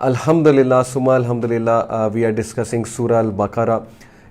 Alhamdulillah, Summa Alhamdulillah, we are discussing Surah Al-Baqarah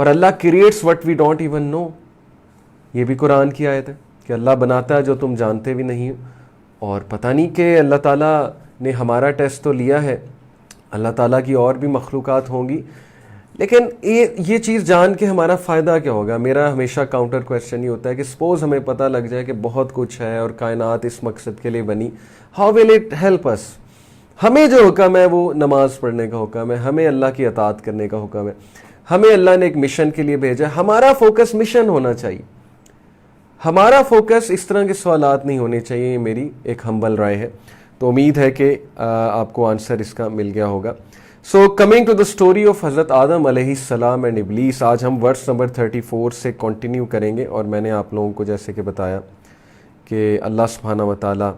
اور Allah creates what we don't even know. یہ بھی قرآن کی آیت ہے کہ اللہ بناتا ہے جو تم جانتے بھی نہیں ہو. اور پتہ نہیں کہ اللہ تعالیٰ نے ہمارا ٹیسٹ تو لیا ہے, اللہ تعالیٰ کی اور بھی مخلوقات ہوں گی, لیکن یہ چیز جان کے ہمارا فائدہ کیا ہوگا؟ میرا ہمیشہ کاؤنٹر کویسچن ہی ہوتا ہے کہ سپوز ہمیں پتہ لگ جائے کہ بہت کچھ ہے اور کائنات اس مقصد کے لیے بنی, how will it help us? ہمیں جو حکم ہے وہ نماز پڑھنے کا حکم ہے, ہمیں اللہ کی اطاعت کرنے کا حکم ہے, ہمیں اللہ نے ایک مشن کے لیے بھیجا ہے. ہمارا فوکس مشن ہونا چاہیے, ہمارا فوکس اس طرح کے سوالات نہیں ہونے چاہیے. یہ میری ایک ہمبل رائے ہے, تو امید ہے کہ آپ کو آنسر اس کا مل گیا ہوگا. So coming to the story of حضرت آدم علیہ السلام اینڈ ابلیس, آج ہم ورس نمبر 34 سے کنٹینیو کریں گے. اور میں نے آپ لوگوں کو جیسے کہ بتایا کہ اللہ سبحانہ و تعالیٰ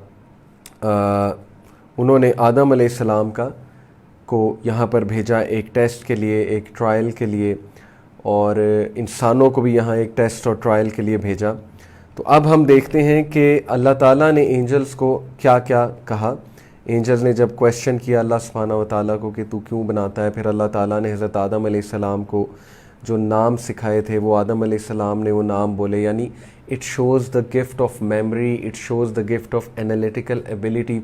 انہوں نے آدم علیہ السلام کو یہاں پر بھیجا ایک ٹیسٹ کے لیے, ایک ٹرائل کے لیے, اور انسانوں کو بھی یہاں ایک ٹیسٹ اور ٹرائل کے لیے بھیجا. تو اب ہم دیکھتے ہیں کہ اللہ تعالیٰ نے اینجلز کو کیا کیا کہا. اینجلز نے جب کویسچن کیا اللہ سبحانہ و تعالیٰ کو کہ تو کیوں بناتا ہے, پھر اللہ تعالیٰ نے حضرت آدم علیہ السلام کو جو نام سکھائے تھے وہ آدم علیہ السلام نے وہ نام بولے. یعنی it shows the gift of memory, it shows the gift of analytical ability,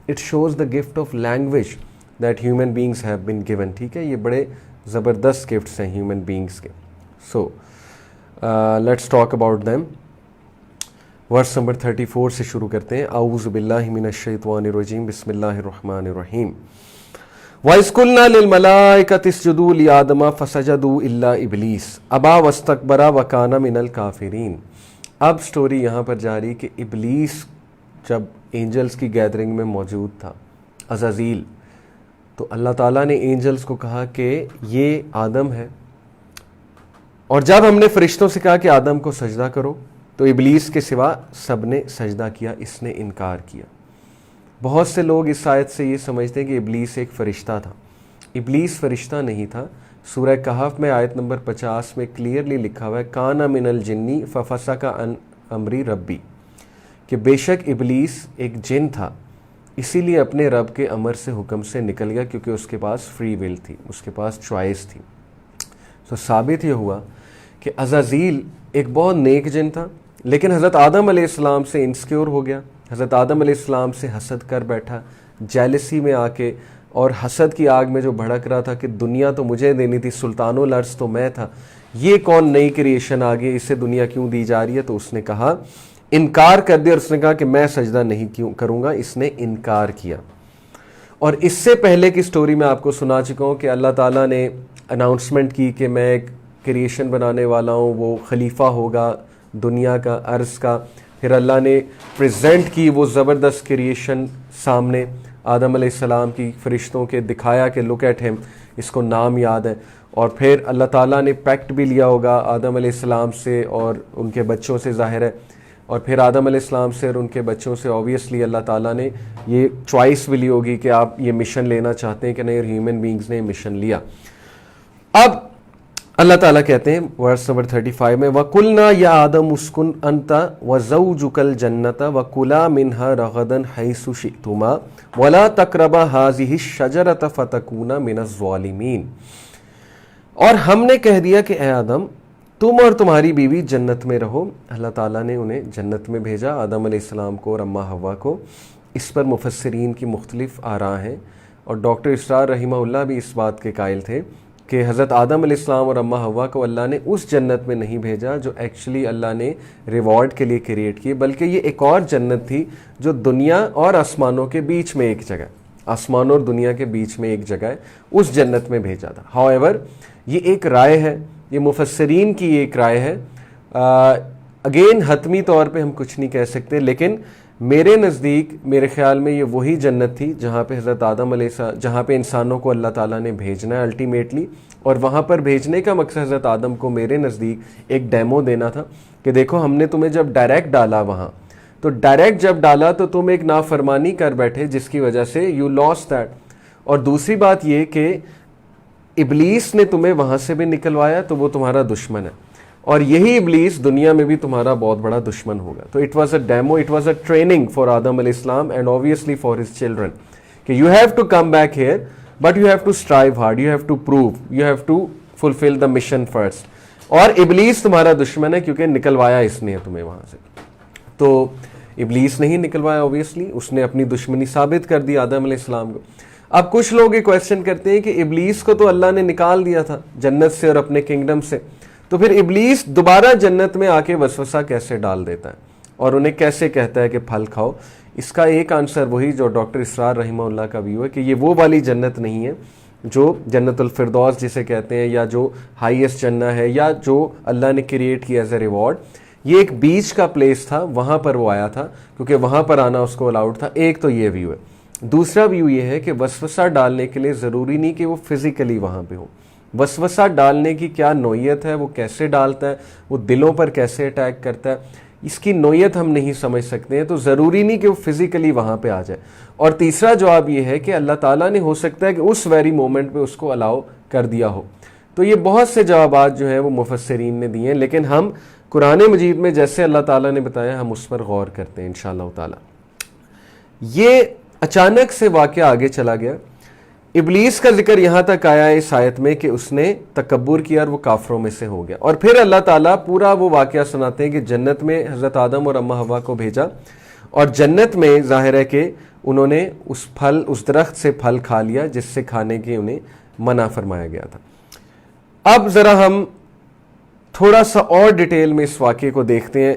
it shows the gift of language that human beings have been given. ٹھیک ہے, یہ بڑے زبردست گفٹس ہیں ہیومن بینگس کے. So let's talk about them. Verse number 34 سے شروع کرتے ہیں. اعوذ باللہ من الشیطان الرجیم, بسم اللہ الرحمن الرحیم. وَإِذْ قُلْنَا لِلْمَلَائِكَةِ اسْجُدُوا لِآدَمَ فَسَجَدُوا إِلَّا إِبْلِيسَ أَبَىٰ وَاسْتَكْبَرَ وَكَانَ مِنَ الْكَافِرِينَ. اب سٹوری یہاں پر جاری کہ ابلیس جب اینجلز کی گیدرنگ میں موجود تھا, عزازیل, تو اللہ تعالیٰ نے اینجلز کو کہا کہ یہ آدم ہے. اور جب ہم نے فرشتوں سے کہا کہ آدم کو سجدہ کرو, تو ابلیس کے سوا سب نے سجدہ کیا, اس نے انکار کیا. بہت سے لوگ اس آیت سے یہ سمجھتے ہیں کہ ابلیس ایک فرشتہ تھا. ابلیس فرشتہ نہیں تھا. سورہ کہف میں آیت نمبر 50 میں کلیئرلی لکھا ہوا ہے کان من الجنی ففسق عن امر ربی, کہ بے شک ابلیس ایک جن تھا, اسی لیے اپنے رب کے امر سے, حکم سے نکل گیا, کیونکہ اس کے پاس فری ول تھی, اس کے پاس چوائس تھی. تو ثابت یہ ہوا کہ عزازیل ایک بہت نیک جن تھا, لیکن حضرت آدم علیہ السلام سے انسیکیور ہو گیا, حضرت آدم علیہ السلام سے حسد کر بیٹھا, جیلسی میں آ کے, اور حسد کی آگ میں جو بھڑک رہا تھا کہ دنیا تو مجھے دینی تھی, سلطان الارض تو میں تھا, یہ کون نئی کریشن آ گئی, اسے دنیا کیوں دی جا رہی ہے. تو اس نے کہا, انکار کر دیا, اور اس نے کہا کہ میں سجدہ نہیں کیوں کروں گا, اس نے انکار کیا. اور اس سے پہلے کی سٹوری میں آپ کو سنا چکا ہوں کہ اللہ تعالیٰ نے اناؤنسمنٹ کی کہ میں ایک کریشن بنانے والا ہوں, وہ خلیفہ ہوگا دنیا کا, عرض کا. پھر اللہ نے پریزنٹ کی وہ زبردست کریشن سامنے آدم علیہ السلام کی, فرشتوں کے, دکھایا کہ لک ایٹ ہم, اس کو نام یاد ہے. اور پھر اللہ تعالیٰ نے پیکٹ بھی لیا ہوگا آدم علیہ السلام سے اور ان کے بچوں سے, ظاہر ہے. اور پھر آدم علیہ السلام سے اور ان کے بچوں سے آبویسلی اللہ تعالیٰ نے یہ چوائس بھی لی ہوگی کہ آپ یہ مشن لینا چاہتے ہیں کہ نہیں, اور ہیومن بینگز نے مشن لیا. اب اللہ تعالیٰ کہتے ہیں ورس نمبر 35 میں وَقُلْنَا يَا آدَمُ اسْكُنْ أَنْتَ وَزَوْجُكَ الْجَنَّةَ وَكُلَا مِنْهَا رَغَدًا حَيْثُ شِئْتُمَا وَلَا تَقْرَبَا هَٰذِهِ الشَّجَرَةَ فَتَكُونَا مِنَ الظَّالِمِينَ. اور ہم نے کہہ دیا کہ اے آدم تم اور تمہاری بیوی جنت میں رہو. اللہ تعالیٰ نے انہیں جنت میں بھیجا, آدم علیہ السلام کو اور اماں حوا کو. اس پر مفسرین کی مختلف آراء ہیں, اور ڈاکٹر اسرار رحمہ اللہ بھی اس بات کے قائل تھے کہ حضرت آدم علیہ السلام اور اماں حوا کو اللہ نے اس جنت میں نہیں بھیجا جو ایکچولی اللہ نے ریوارڈ کے لیے کریٹ کی, بلکہ یہ ایک اور جنت تھی جو دنیا اور آسمانوں کے بیچ میں ایک جگہ, آسمانوں اور دنیا کے بیچ میں ایک جگہ ہے, اس جنت میں بھیجا تھا. ہاؤ ایور یہ ایک رائے ہے, یہ مفسرین کی ایک رائے ہے. اگین حتمی طور پہ ہم کچھ نہیں کہہ سکتے, لیکن میرے نزدیک میرے خیال میں یہ وہی جنت تھی جہاں پہ حضرت آدم علیہ السلام, جہاں پہ انسانوں کو اللہ تعالیٰ نے بھیجنا ہے الٹیمیٹلی. اور وہاں پر بھیجنے کا مقصد حضرت آدم کو میرے نزدیک ایک ڈیمو دینا تھا کہ دیکھو ہم نے تمہیں جب ڈائریکٹ ڈالا وہاں, تو ڈائریکٹ جب ڈالا تو تم ایک نافرمانی کر بیٹھے جس کی وجہ سے یو لاس دیٹ. اور دوسری بات یہ کہ ابلیس نے تمہیں وہاں سے بھی نکلوایا, تو وہ تمہارا دشمن ہے, اور یہی ابلیس دنیا میں بھی تمہارا بہت بڑا دشمن ہوگا. تو it was a demo, it was a training for Adam علیہ السلام and obviously for his children کہ you have to come back here, but you have to strive hard, you have to prove, you have to fulfil the mission first. اور ابلیس تمہارا دشمن ہے کیونکہ نکلوایا اس نے تمہیں وہاں سے. تو ابلیس نہیں نکلوایا اوبیسلی, اس نے اپنی دشمنی ثابت کر دی آدم علیہ السلام کو. اب کچھ لوگ یہ کویسچن کرتے ہیں کہ ابلیس کو تو اللہ نے نکال دیا تھا جنت سے اور اپنے کنگڈم سے, تو پھر ابلیس دوبارہ جنت میں آ کے وسوسہ کیسے ڈال دیتا ہے اور انہیں کیسے کہتا ہے کہ پھل کھاؤ؟ اس کا ایک آنسر وہی جو ڈاکٹر اسرار رحمہ اللہ کا ویو ہے کہ یہ وہ والی جنت نہیں ہے جو جنت الفردوس جسے کہتے ہیں, یا جو ہائیسٹ جنہ ہے, یا جو اللہ نے کریٹ کیا ایز اے ریوارڈ. یہ ایک بیچ کا پلیس تھا, وہاں پر وہ آیا تھا کیونکہ وہاں پر آنا اس کو الاؤڈ تھا. ایک تو یہ ویو ہے. دوسرا ویو یہ ہے کہ وسوسہ ڈالنے کے لیے ضروری نہیں کہ وہ فزیکلی وہاں پہ ہو. وسوسہ ڈالنے کی کیا نوعیت ہے, وہ کیسے ڈالتا ہے, وہ دلوں پر کیسے اٹیک کرتا ہے, اس کی نوعیت ہم نہیں سمجھ سکتے ہیں, تو ضروری نہیں کہ وہ فزیکلی وہاں پہ آ جائے. اور تیسرا جواب یہ ہے کہ اللہ تعالیٰ نے ہو سکتا ہے کہ اس ویری مومنٹ پہ اس کو الاؤ کر دیا ہو. تو یہ بہت سے جوابات جو ہیں وہ مفسرین نے دیے ہیں, لیکن ہم قرآن مجید میں جیسے اللہ تعالیٰ نے بتایا ہم اس پر غور کرتے ہیں انشاءاللہ تعالیٰ. یہ اچانک سے واقعہ آگے چلا گیا. ابلیس کا ذکر یہاں تک آیا اس آیت میں کہ اس نے تکبر کیا اور وہ کافروں میں سے ہو گیا. اور پھر اللہ تعالیٰ پورا وہ واقعہ سناتے ہیں کہ جنت میں حضرت آدم اور اماں حوا کو بھیجا, اور جنت میں ظاہر ہے کہ انہوں نے اس درخت سے پھل کھا لیا جس سے کھانے کے انہیں منع فرمایا گیا تھا. اب ذرا ہم تھوڑا سا اور ڈیٹیل میں اس واقعے کو دیکھتے ہیں.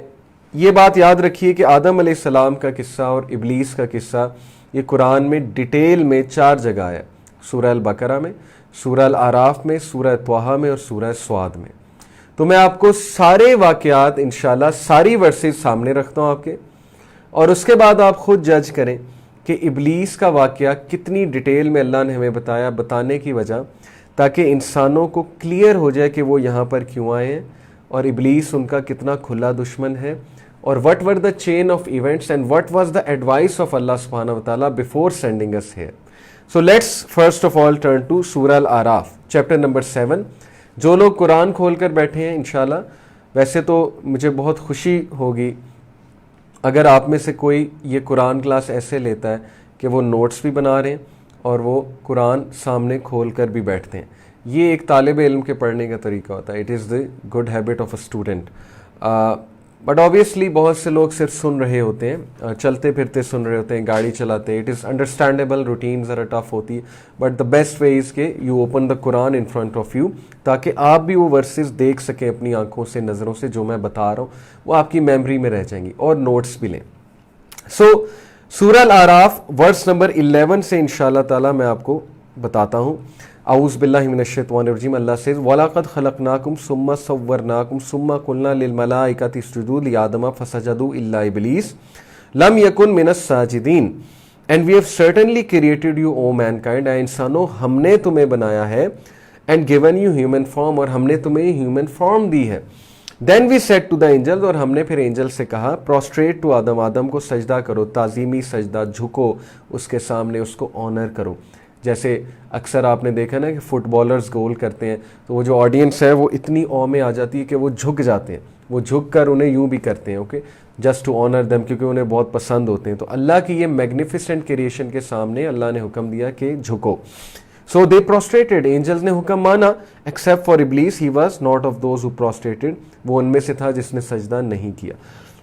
یہ بات یاد رکھیے کہ آدم علیہ السلام کا قصہ اور ابلیس کا قصہ یہ قرآن میں ڈیٹیل میں 4 جگہ ہے. سورہ البقرہ میں, سورہ الاعراف میں, سورہ طٰہٰ میں اور سورہ صاد میں. تو میں آپ کو سارے واقعات انشاءاللہ ساری ورسز سامنے رکھتا ہوں آپ کے, اور اس کے بعد آپ خود جج کریں کہ ابلیس کا واقعہ کتنی ڈیٹیل میں اللہ نے ہمیں بتایا, بتانے کی وجہ تاکہ انسانوں کو کلیئر ہو جائے کہ وہ یہاں پر کیوں آئے ہیں اور ابلیس ان کا کتنا کھلا دشمن ہے, اور what were the chain of events and what was the advice of Allah subhanahu wa ta'ala before sending us here. So let's first of all turn to Surah Al-Araf, chapter number 7. جو لوگ قرآن کھول کر بیٹھے ہیں انشاءاللہ, ویسے تو مجھے بہت خوشی ہوگی اگر آپ میں سے کوئی یہ قرآن کلاس ایسے لیتا ہے کہ وہ نوٹس بھی بنا رہے ہیں اور وہ قرآن سامنے کھول کر بھی بیٹھتے ہیں. یہ ایک طالب علم کے پڑھنے کا طریقہ ہوتا ہے. It is the good habit of a student. But obviously بہت سے لوگ صرف سن رہے ہوتے ہیں, چلتے پھرتے سن رہے ہوتے ہیں, گاڑی چلاتے. اٹ از انڈرسٹینڈیبل, روٹین ذرا ٹف ہوتی ہے, بٹ دا بیسٹ وے از کہ you open the Quran in front of you, تاکہ آپ بھی وہ ورسز دیکھ سکیں اپنی آنکھوں سے, نظروں سے. جو میں بتا رہا ہوں وہ آپ کی میموری میں رہ جائیں گی, اور نوٹس بھی لیں. سو سورہ الاعراف ورس نمبر 11 سے انشاءاللہ تعالی میں آپ کو بتاتا ہوں. اعوذ باللہ من الشیطان الرجیم. اللہ says وَلَقَدْ خَلَقْنَاكُمْ ثُمَّ صَوَّرْنَاكُمْ ثُمَّ قُلْنَا لِلْمَلَائِكَةِ اسْجُدُوا لِآدَمَ فَسَجَدُوا إِلَّا إِبْلِيسَ لَمْ يَكُنْ مِنَ السَّاجِدِينَ. And we have certainly created you, O mankind. اے انسانوں, ہم نے تمہیں بنایا ہے. And given you human form, اور ہم نے تمہیں human form دی ہے. Then we said to the angels, اور ہم نے پھر اینجل سے کہا prostrate to آدم, آدم کو سجدہ کرو, تعظیمی سجدہ, جھکو اس کے سامنے, اس کو آنر کرو. جیسے اکثر آپ نے دیکھا نا کہ فٹ بالرز گول کرتے ہیں تو وہ جو آڈینس ہے وہ اتنی او میں آ جاتی ہے کہ وہ جھک جاتے ہیں, وہ جھک کر انہیں یوں بھی کرتے ہیں, okay, just to honour them, کیونکہ انہیں بہت پسند ہوتے ہیں. تو اللہ کی یہ میگنیفیسنٹ کریشن کے سامنے اللہ نے حکم دیا کہ جھکو. So they prostrated. Angels نے حکم مانا, except for Iblis, he was not of those who prostrated. وہ ان میں سے تھا جس نے سجدہ نہیں کیا.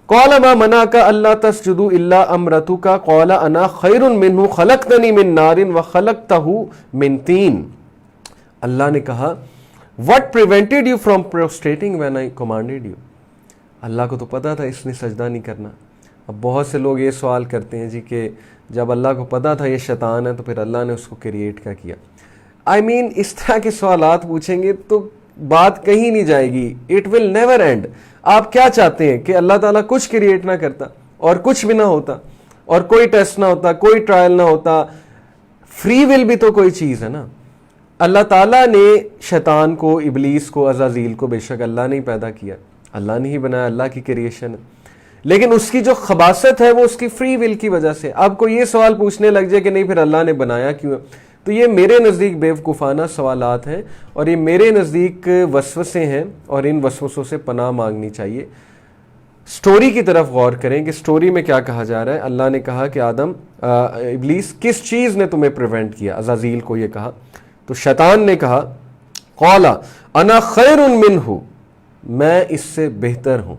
قال ما منعك الا تسجدوا الا امرتك قال انا خير منه خلقتني من نار وخلقته من طين. اللہ نے کہا what prevented you from prostrating when I commanded you. اللہ کو تو پتا تھا اس نے سجدہ نہیں کرنا. اب بہت سے لوگ یہ سوال کرتے ہیں جی کہ جب اللہ کو پتا تھا یہ شیطان ہے تو پھر اللہ نے اس کو کریٹ کا کیا. I mean اس طرح کے سوالات پوچھیں گے تو بات کہیں نہیں جائے گی. It will never end. آپ کیا چاہتے ہیں کہ اللہ تعالیٰ کچھ کریٹ نہ کرتا اور کچھ بھی نہ ہوتا اور کوئی ٹیسٹ نہ ہوتا, کوئی ٹرائل نہ ہوتا. فری ول بھی تو کوئی چیز ہے نا. اللہ تعالیٰ نے شیطان کو, ابلیس کو, عزازیل کو بے شک اللہ نے ہی پیدا کیا, اللہ نے ہی بنایا, اللہ کی کریشن ہے, لیکن اس کی جو خباثت ہے وہ اس کی فری ول کی وجہ سے. آپ کو یہ سوال پوچھنے لگ جائے کہ نہیں پھر اللہ نے بنایا کیوں ہے, تو یہ میرے نزدیک بیوقوفانہ سوالات ہیں اور یہ میرے نزدیک وسوسے ہیں, اور ان وسوسوں سے پناہ مانگنی چاہیے. سٹوری کی طرف غور کریں کہ سٹوری میں کیا کہا جا رہا ہے. اللہ نے کہا کہ آدم, ابلیس کس چیز نے تمہیں پریونٹ کیا, عزازیل کو یہ کہا. تو شیطان نے کہا قال انا خیر منہ, میں اس سے بہتر ہوں.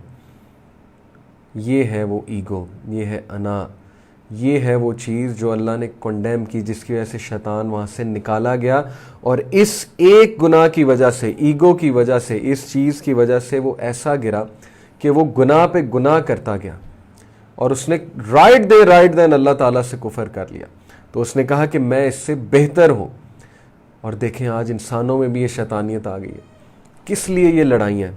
یہ ہے وہ ایگو، یہ ہے انا، یہ ہے وہ چیز جو اللہ نے کنڈیم کی، جس کی وجہ سے شیطان وہاں سے نکالا گیا. اور اس ایک گناہ کی وجہ سے، ایگو کی وجہ سے، اس چیز کی وجہ سے وہ ایسا گرا کہ وہ گناہ پہ گناہ کرتا گیا، اور اس نے رائٹ دین اللہ تعالیٰ سے کفر کر لیا. تو اس نے کہا کہ میں اس سے بہتر ہوں. اور دیکھیں آج انسانوں میں بھی یہ شیطانیت آ گئی ہے. کس لیے یہ لڑائیاں؟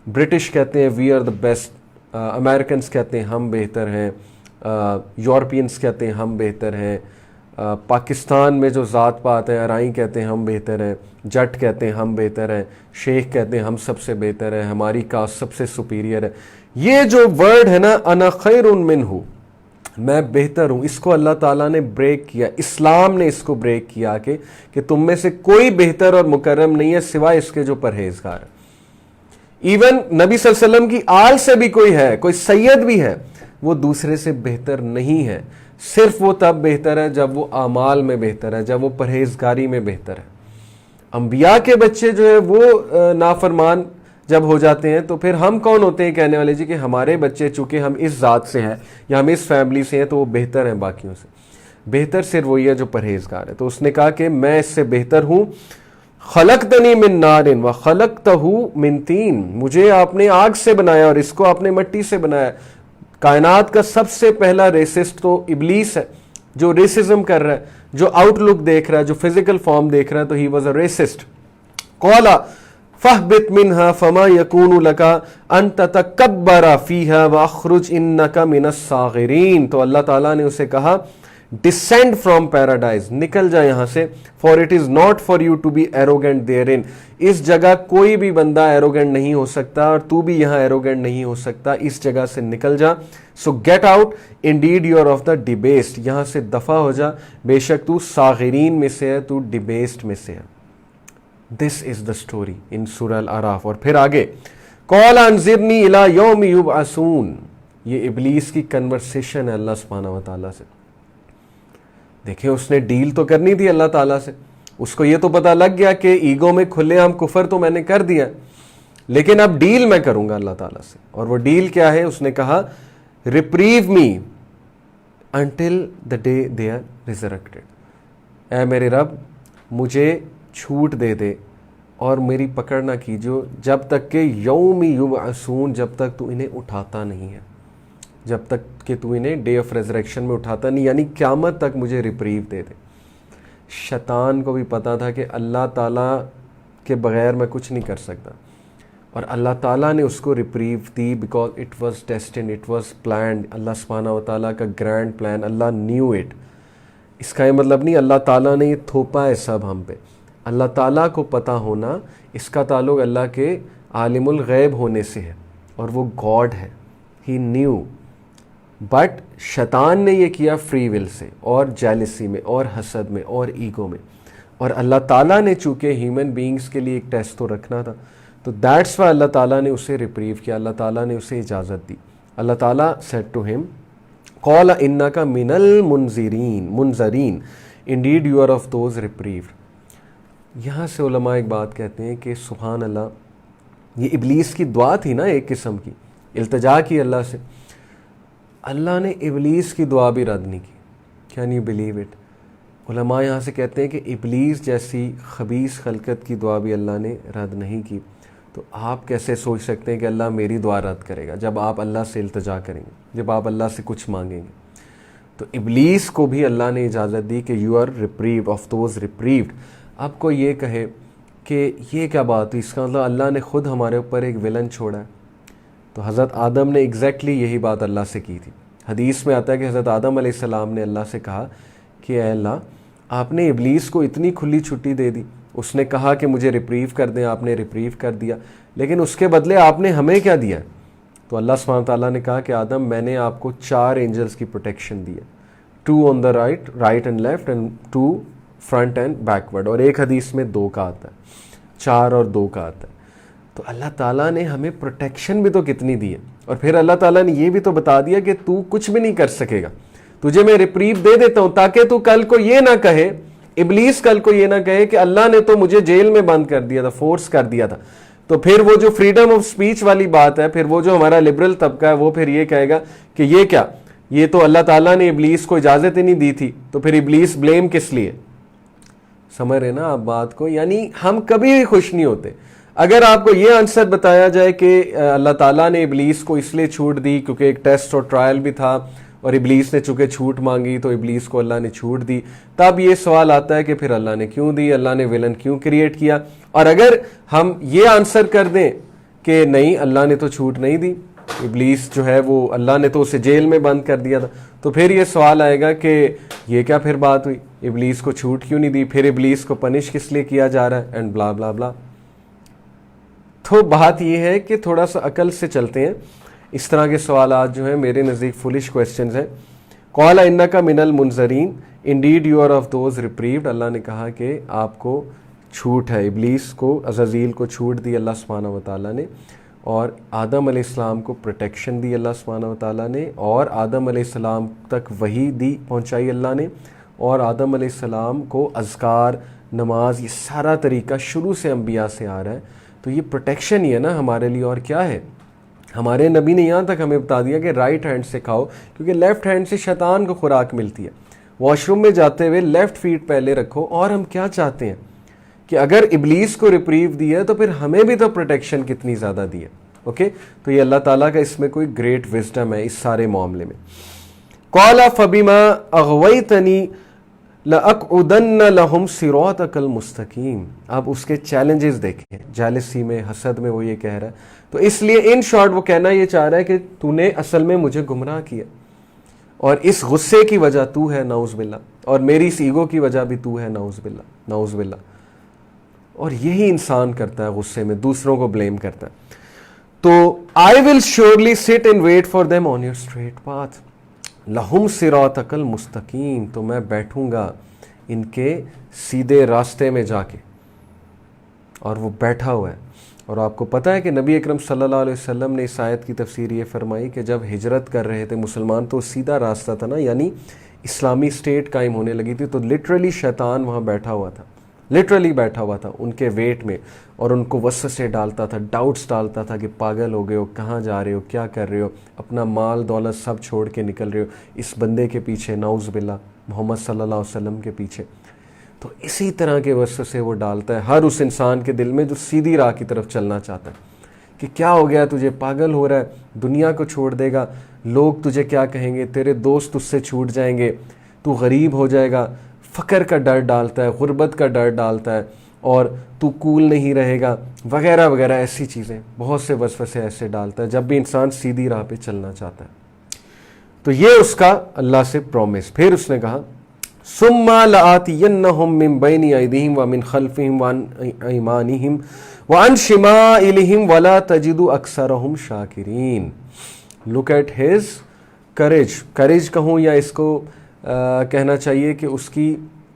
برٹش کہتے ہیں we are the best, Americans کہتے ہیں ہم بہتر ہیں، یورپینس کہتے ہیں ہم بہتر ہیں، پاکستان میں جو ذات پات ہیں ارائیں کہتے ہیں ہم بہتر ہیں، جٹ کہتے ہیں ہم بہتر ہیں، شیخ کہتے ہیں ہم سب سے بہتر ہیں، ہماری کاسٹ سب سے سپیریئر ہے. یہ جو ورڈ ہے نا، انا خیر منہ، میں بہتر ہوں، اس کو اللہ تعالیٰ نے بریک کیا. اسلام نے اس کو بریک کیا کہ تم میں سے کوئی بہتر اور مکرم نہیں ہے سوائے اس کے جو پرہیزگار ہے. ایون نبی صلی اللہ علیہ وسلم کی آل سے بھی کوئی ہے، کوئی سید بھی ہے، وہ دوسرے سے بہتر نہیں ہے. صرف وہ تب بہتر ہے جب وہ اعمال میں بہتر ہے، جب وہ پرہیزگاری میں بہتر ہے. انبیاء کے بچے جو ہے وہ نافرمان جب ہو جاتے ہیں تو پھر ہم کون ہوتے ہیں کہنے والے جی کہ ہمارے بچے چونکہ ہم اس ذات سے ہیں یا ہم اس فیملی سے ہیں تو وہ بہتر ہیں باقیوں سے. بہتر صرف وہی ہے جو پرہیزگار ہے. تو اس نے کہا کہ میں اس سے بہتر ہوں. خلقتنی من نار وخلقتہ من طین، مجھے آپ نے آگ سے بنایا اور اس کو آپ نے مٹی سے بنایا. کائنات کا سب سے پہلا ریسسٹ تو ابلیس ہے، جو ریسزم کر رہا ہے، جو آؤٹ لک دیکھ رہا ہے، جو فزیکل فارم دیکھ رہا ہے، تو ہی واز اے ریسسٹ. قال فاہبط منہا فما یکون لک ان تتکبر فیہا واخرج انک من الصاغرین. تو اللہ تعالیٰ نے اسے کہا ڈسینڈ فرام پیراڈائز، نکل جا یہاں سے، for it is not for you to be arrogant therein. اس جگہ کوئی بھی بندہ ایروگینٹ نہیں ہو سکتا اور تو بھی یہاں ایروگینٹ نہیں ہو سکتا، اس جگہ سے نکل جا. So get out, indeed you are of the debased, یہاں سے دفع ہو جا، بے شک تو صاغرین میں سے ہے، تو ڈیبیسڈ میں سے ہے. This is the story in سورہ الاعراف. اور پھر آگے قال انذرنی الی یوم یبعثون، یہ ابلیس کی کنورسیشن ہے اللہ سبحانہ و تعالیٰ سے. دیکھیں اس نے ڈیل تو کرنی تھی اللہ تعالیٰ سے، اس کو یہ تو پتہ لگ گیا کہ ایگو میں کھلے عام کفر تو میں نے کر دیا، لیکن اب ڈیل میں کروں گا اللہ تعالیٰ سے. اور وہ ڈیل کیا ہے؟ اس نے کہا reprieve me until the day they are resurrected, اے میرے رب مجھے چھوٹ دے دے اور میری پکڑ نہ کیجو جب تک کہ یوم یبعثون، جب تک تو انہیں اٹھاتا نہیں ہے، جب تک کہ تو انہیں ڈے آف ریزریکشن میں اٹھاتا نہیں، یعنی قیامت تک مجھے ریپریو دے دے. شیطان کو بھی پتا تھا کہ اللہ تعالیٰ کے بغیر میں کچھ نہیں کر سکتا، اور اللہ تعالیٰ نے اس کو ریپریو دی because it was destined, it was planned. Allah سبحانہ و تعالیٰ کا grand plan, Allah knew it. اس کا یہ مطلب نہیں اللہ تعالیٰ نے یہ تھوپا ہے سب ہم پہ. اللہ تعالیٰ کو پتہ ہونا، اس کا تعلق اللہ کے عالم الغیب ہونے سے ہے، اور وہ گاڈ ہے، ہی نیو. بٹ شیطان نے یہ کیا فری ول سے، اور جیلسی میں، اور حسد میں، اور ایگو میں. اور اللہ تعالیٰ نے چونکہ ہیومن بینگز کے لیے ایک ٹیسٹ تو رکھنا تھا، تو دیٹس وائی اللہ تعالیٰ نے اسے ریپریو کیا، اللہ تعالیٰ نے اسے اجازت دی. اللہ تعالیٰ سیڈ ٹو ہم قال انک من المنذرین indeed you are of those reprieved. یہاں سے علماء ایک بات کہتے ہیں کہ سبحان اللہ، یہ ابلیس کی دعا تھی نا، ایک قسم کی التجا کی اللہ سے. اللہ نے ابلیس کی دعا بھی رد نہیں کی. Can you believe it? علماء یہاں سے کہتے ہیں کہ ابلیس جیسی خبیث خلقت کی دعا بھی اللہ نے رد نہیں کی. تو آپ کیسے سوچ سکتے ہیں کہ اللہ میری دعا رد کرے گا جب آپ اللہ سے التجا کریں گے، جب آپ اللہ سے کچھ مانگیں گے؟ تو ابلیس کو بھی اللہ نے اجازت دی کہ یو آر ریپریوڈ آف دوز ریپریوڈ. آپ کو یہ کہے کہ یہ کیا بات ہوئی، اس کا مطلب اللہ نے خود ہمارے اوپر ایک ولن چھوڑا ہے. تو حضرت آدم نے ایگزیکٹلی یہی بات اللہ سے کی تھی. حدیث میں آتا ہے کہ حضرت آدم علیہ السلام نے اللہ سے کہا کہ اے اللہ، آپ نے ابلیس کو اتنی کھلی چھٹی دے دی، اس نے کہا کہ مجھے ریپریو کر دیں، آپ نے ریپریو کر دیا، لیکن اس کے بدلے آپ نے ہمیں کیا دیا؟ تو اللہ سبحانہ تعالیٰ نے کہا کہ آدم میں نے آپ کو 4 اینجلز کی پروٹیکشن دی ہے، 2 on the right and left and 2 front and backward. اور ایک حدیث میں 2 کا آتا ہے، 4 اور 2 کا آتا ہے. تو اللہ تعالیٰ نے ہمیں پروٹیکشن بھی تو کتنی دی ہے. اور پھر اللہ تعالیٰ نے یہ بھی تو بتا دیا کہ تو کچھ بھی نہیں کر سکے گا، تجھے میں ریپریو دے دیتا ہوں تاکہ تو کل کو یہ نہ کہے، ابلیس کل کو یہ نہ کہے کہ اللہ نے تو مجھے جیل میں بند کر دیا تھا، فورس کر دیا تھا. تو پھر وہ جو فریڈم آف سپیچ والی بات ہے، پھر وہ جو ہمارا لبرل طبقہ ہے وہ پھر یہ کہے گا کہ یہ کیا، یہ تو اللہ تعالیٰ نے ابلیس کو اجازت ہی نہیں دی تھی، تو پھر ابلیس بلیم کس لیے؟ سمجھ رہے نا آپ بات کو؟ یعنی ہم کبھی بھی خوش نہیں ہوتے اگر آپ کو یہ آنسر بتایا جائے کہ اللہ تعالیٰ نے ابلیس کو اس لیے چھوٹ دی کیونکہ ایک ٹیسٹ اور ٹرائل بھی تھا، اور ابلیس نے چونکہ چھوٹ مانگی تو ابلیس کو اللہ نے چھوٹ دی، تب یہ سوال آتا ہے کہ پھر اللہ نے کیوں دی، اللہ نے ویلن کیوں کریٹ کیا؟ اور اگر ہم یہ آنسر کر دیں کہ نہیں اللہ نے تو چھوٹ نہیں دی، ابلیس جو ہے وہ اللہ نے تو اسے جیل میں بند کر دیا تھا، تو پھر یہ سوال آئے گا کہ یہ کیا پھر بات ہوئی، ابلیس کو چھوٹ کیوں نہیں دی، پھر ابلیس کو پنش کس لیے کیا جا رہا ہے، اینڈ بلا بلا بلا۔ تو بات یہ ہے کہ تھوڑا سا عقل سے چلتے ہیں، اس طرح کے سوالات جو ہیں میرے نزدیک فولش کویسچنز ہیں۔ قال انک من المنذرین indeed you are of those reprieved, Allah نے کہا کہ آپ کو چھوٹ ہے، ابلیس کو، عزازیل کو چھوٹ دی اللہ سبحانہ و تعالیٰ نے، اور آدم علیہ السلام کو پروٹیکشن دی اللہ سبحانہ و تعالیٰ نے، اور آدم علیہ السلام تک وحی دی پہنچائی اللہ نے، اور آدم علیہ السلام کو اذکار، نماز، یہ سارا طریقہ شروع سے انبیاء سے آ رہا ہے، تو یہ پروٹیکشن ہی ہے نا ہمارے لیے، اور کیا ہے؟ ہمارے نبی نے یہاں تک ہمیں بتا دیا کہ رائٹ ہینڈ سے کھاؤ، کیونکہ لیفٹ ہینڈ سے شیطان کو خوراک ملتی ہے۔ واش روم میں جاتے ہوئے لیفٹ فیٹ پہلے رکھو، اور ہم کیا چاہتے ہیں کہ اگر ابلیس کو ریپریو دی ہے تو پھر ہمیں بھی تو پروٹیکشن کتنی زیادہ دی ہے۔ اوکے، تو یہ اللہ تعالیٰ کا اس میں کوئی گریٹ وزڈم ہے اس سارے معاملے میں۔ قال فبما اغویتنی لأقعدن لهم صراطک المستقیم، اب اس کے چیلنجز دیکھیں، جیلسی میں، حسد میں، وہ یہ کہہ رہا ہے، تو اس لیے ان شارٹ وہ کہنا یہ چاہ رہا ہے کہ تو نے اصل میں مجھے گمراہ کیا، اور اس غصے کی وجہ تو ہے، نعوذ باللہ، اور میری اس ایگو کی وجہ بھی تو ہے، نعوذ باللہ، نعوذ باللہ۔ اور یہی انسان کرتا ہے، غصے میں دوسروں کو بلیم کرتا ہے۔ تو I will surely sit and wait for them on your straight path لہم صراطک المستقیم، تو میں بیٹھوں گا ان کے سیدھے راستے میں جا کے، اور وہ بیٹھا ہوا ہے۔ اور آپ کو پتہ ہے کہ نبی اکرم صلی اللہ علیہ وسلم نے اس آیت کی تفسیر یہ فرمائی کہ جب ہجرت کر رہے تھے مسلمان تو سیدھا راستہ تھا نا، یعنی اسلامی اسٹیٹ قائم ہونے لگی تھی، تو لٹرلی شیطان وہاں بیٹھا ہوا تھا، لٹرلی بیٹھا ہوا تھا ان کے ویٹ میں، اور ان کو وسوسے ڈالتا تھا، ڈاؤٹس ڈالتا تھا کہ پاگل ہو گئے ہو، کہاں جا رہے ہو، کیا کر رہے ہو، اپنا مال دولت سب چھوڑ کے نکل رہے ہو اس بندے کے پیچھے، نعوذ باللہ، محمد صلی اللہ علیہ وسلم کے پیچھے۔ تو اسی طرح کے وسوسے وہ ڈالتا ہے ہر اس انسان کے دل میں جو سیدھی راہ کی طرف چلنا چاہتا ہے، کہ کیا ہو گیا تجھے، پاگل ہو رہا ہے، دنیا کو چھوڑ دے گا، لوگ تجھے کیا کہیں گے، تیرے دوست اس سے چھوٹ جائیں گے، تو غریب ہو جائے گا، فقر کا ڈر ڈالتا ہے، غربت کا ڈر ڈالتا ہے، اور تو کول نہیں رہے گا، وغیرہ وغیرہ، ایسی چیزیں، بہت سے وسوسے ایسے ڈالتا ہے جب بھی انسان سیدھی راہ پہ چلنا چاہتا ہے۔ تو یہ اس کا اللہ سے پرومس۔ پھر اس نے کہا ثم لآتینہم من بین ایدیہم ومن خلفہم وعن ایمانہم وعن شمائلہم ولا تجد اکثرہم شاکرین۔ لک ایٹ ہز کریج کہوں یا اس کو کہنا چاہیے کہ اس کی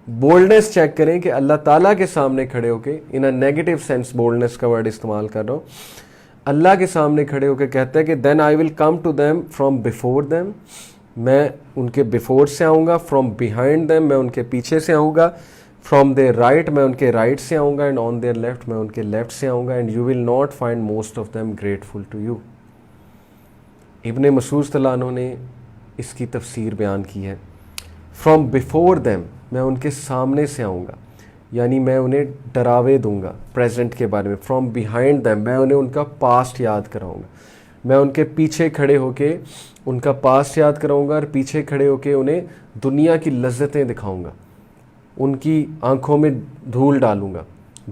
بولڈنس چیک کریں کہ اللہ تعالیٰ کے سامنے کھڑے ہو کے، ان اے نیگیٹو سینس بولڈنس کا ورڈ استعمال کر رہا ہوں، اللہ کے سامنے کھڑے ہو کے کہتا ہے کہ then I will come to them from before them, میں ان کے بیفور سے آؤں گا، فرام بیہائنڈ دیم میں ان کے پیچھے سے آؤں گا، فرام دیر رائٹ میں ان کے رائٹ سے آؤں گا، اینڈ آن دیر لیفٹ میں ان کے لیفٹ سے آؤں گا، and you will not find most of them grateful to you. Ibn Masud صلی اللہ عنہ نے اس کی تفسیر بیان کی ہے، فرام بیفور دیم میں ان کے سامنے سے آؤں گا، یعنی میں انہیں ڈراوے دوں گا پریزنٹ کے بارے میں، فرام بیہائنڈ دیم میں انہیں ان کا پاسٹ یاد کراؤں گا، میں ان کے پیچھے کھڑے ہو کے ان کا پاسٹ یاد کراؤں گا، اور پیچھے کھڑے ہو کے انہیں دنیا کی لذتیں دکھاؤں گا، ان کی آنکھوں میں دھول ڈالوں گا،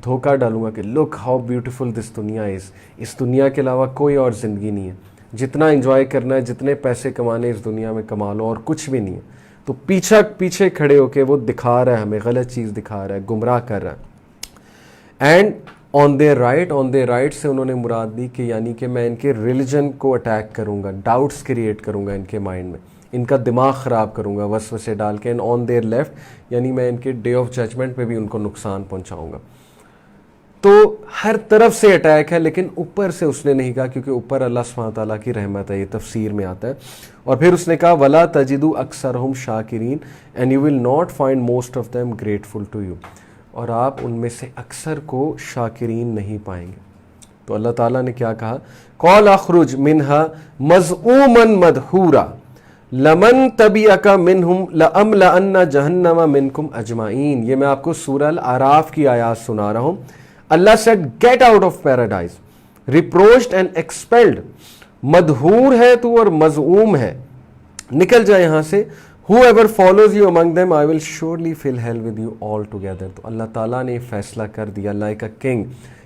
دھوکہ ڈالوں گا کہ لک ہاؤ بیوٹیفل دس دنیا از، اس دنیا کے علاوہ کوئی اور زندگی نہیں ہے، جتنا انجوائے کرنا ہے، جتنے پیسے کمانے اس دنیا میں کما لو، اور کچھ بھی نہیں ہے۔ تو پیچھے کھڑے ہو کے وہ دکھا رہا ہے ہمیں، غلط چیز دکھا رہا ہے، گمراہ کر رہا ہے۔ اینڈ آن دیر رائٹ سے انہوں نے مراد دی کہ یعنی کہ میں ان کے ریلیجن کو اٹیک کروں گا، ڈاؤٹس کریٹ کروں گا ان کے مائنڈ میں، ان کا دماغ خراب کروں گا وسوسے ڈال کے، اینڈ آن دیر لیفٹ یعنی میں ان کے ڈے آف ججمنٹ پہ بھی ان کو نقصان پہنچاؤں گا۔ تو ہر طرف سے اٹیک ہے، لیکن اوپر سے اس نے نہیں کہا، کیونکہ اوپر اللہ سبحانہ تعالیٰ کی رحمت ہے، یہ تفسیر میں آتا ہے۔ اور پھر اس نے کہا وَلَا تَجِدُ أَكْثَرَهُمْ شَاكِرِينَ and you will not find most of them grateful to you، اور آپ ان میں سے اکثر کو شاکرین نہیں پائیں گے۔ تو اللہ تعالیٰ نے کیا کہا؟ قال اخرج منہا مذءوما مدحورا لمن تبعک منہم لأملأن جہنم منکم اجمعین. یہ میں آپ کو سورہ الاعراف کی آیات سنا رہا ہوں. اللہ said get out of paradise, reproached and expelled. مدحور ہے تو اور مذعوم ہے، نکل جائے یہاں سے. whoever follows you among them I will surely fill hell with you all together. تو اللہ تعالیٰ نے فیصلہ کر دیا لائک اے کنگ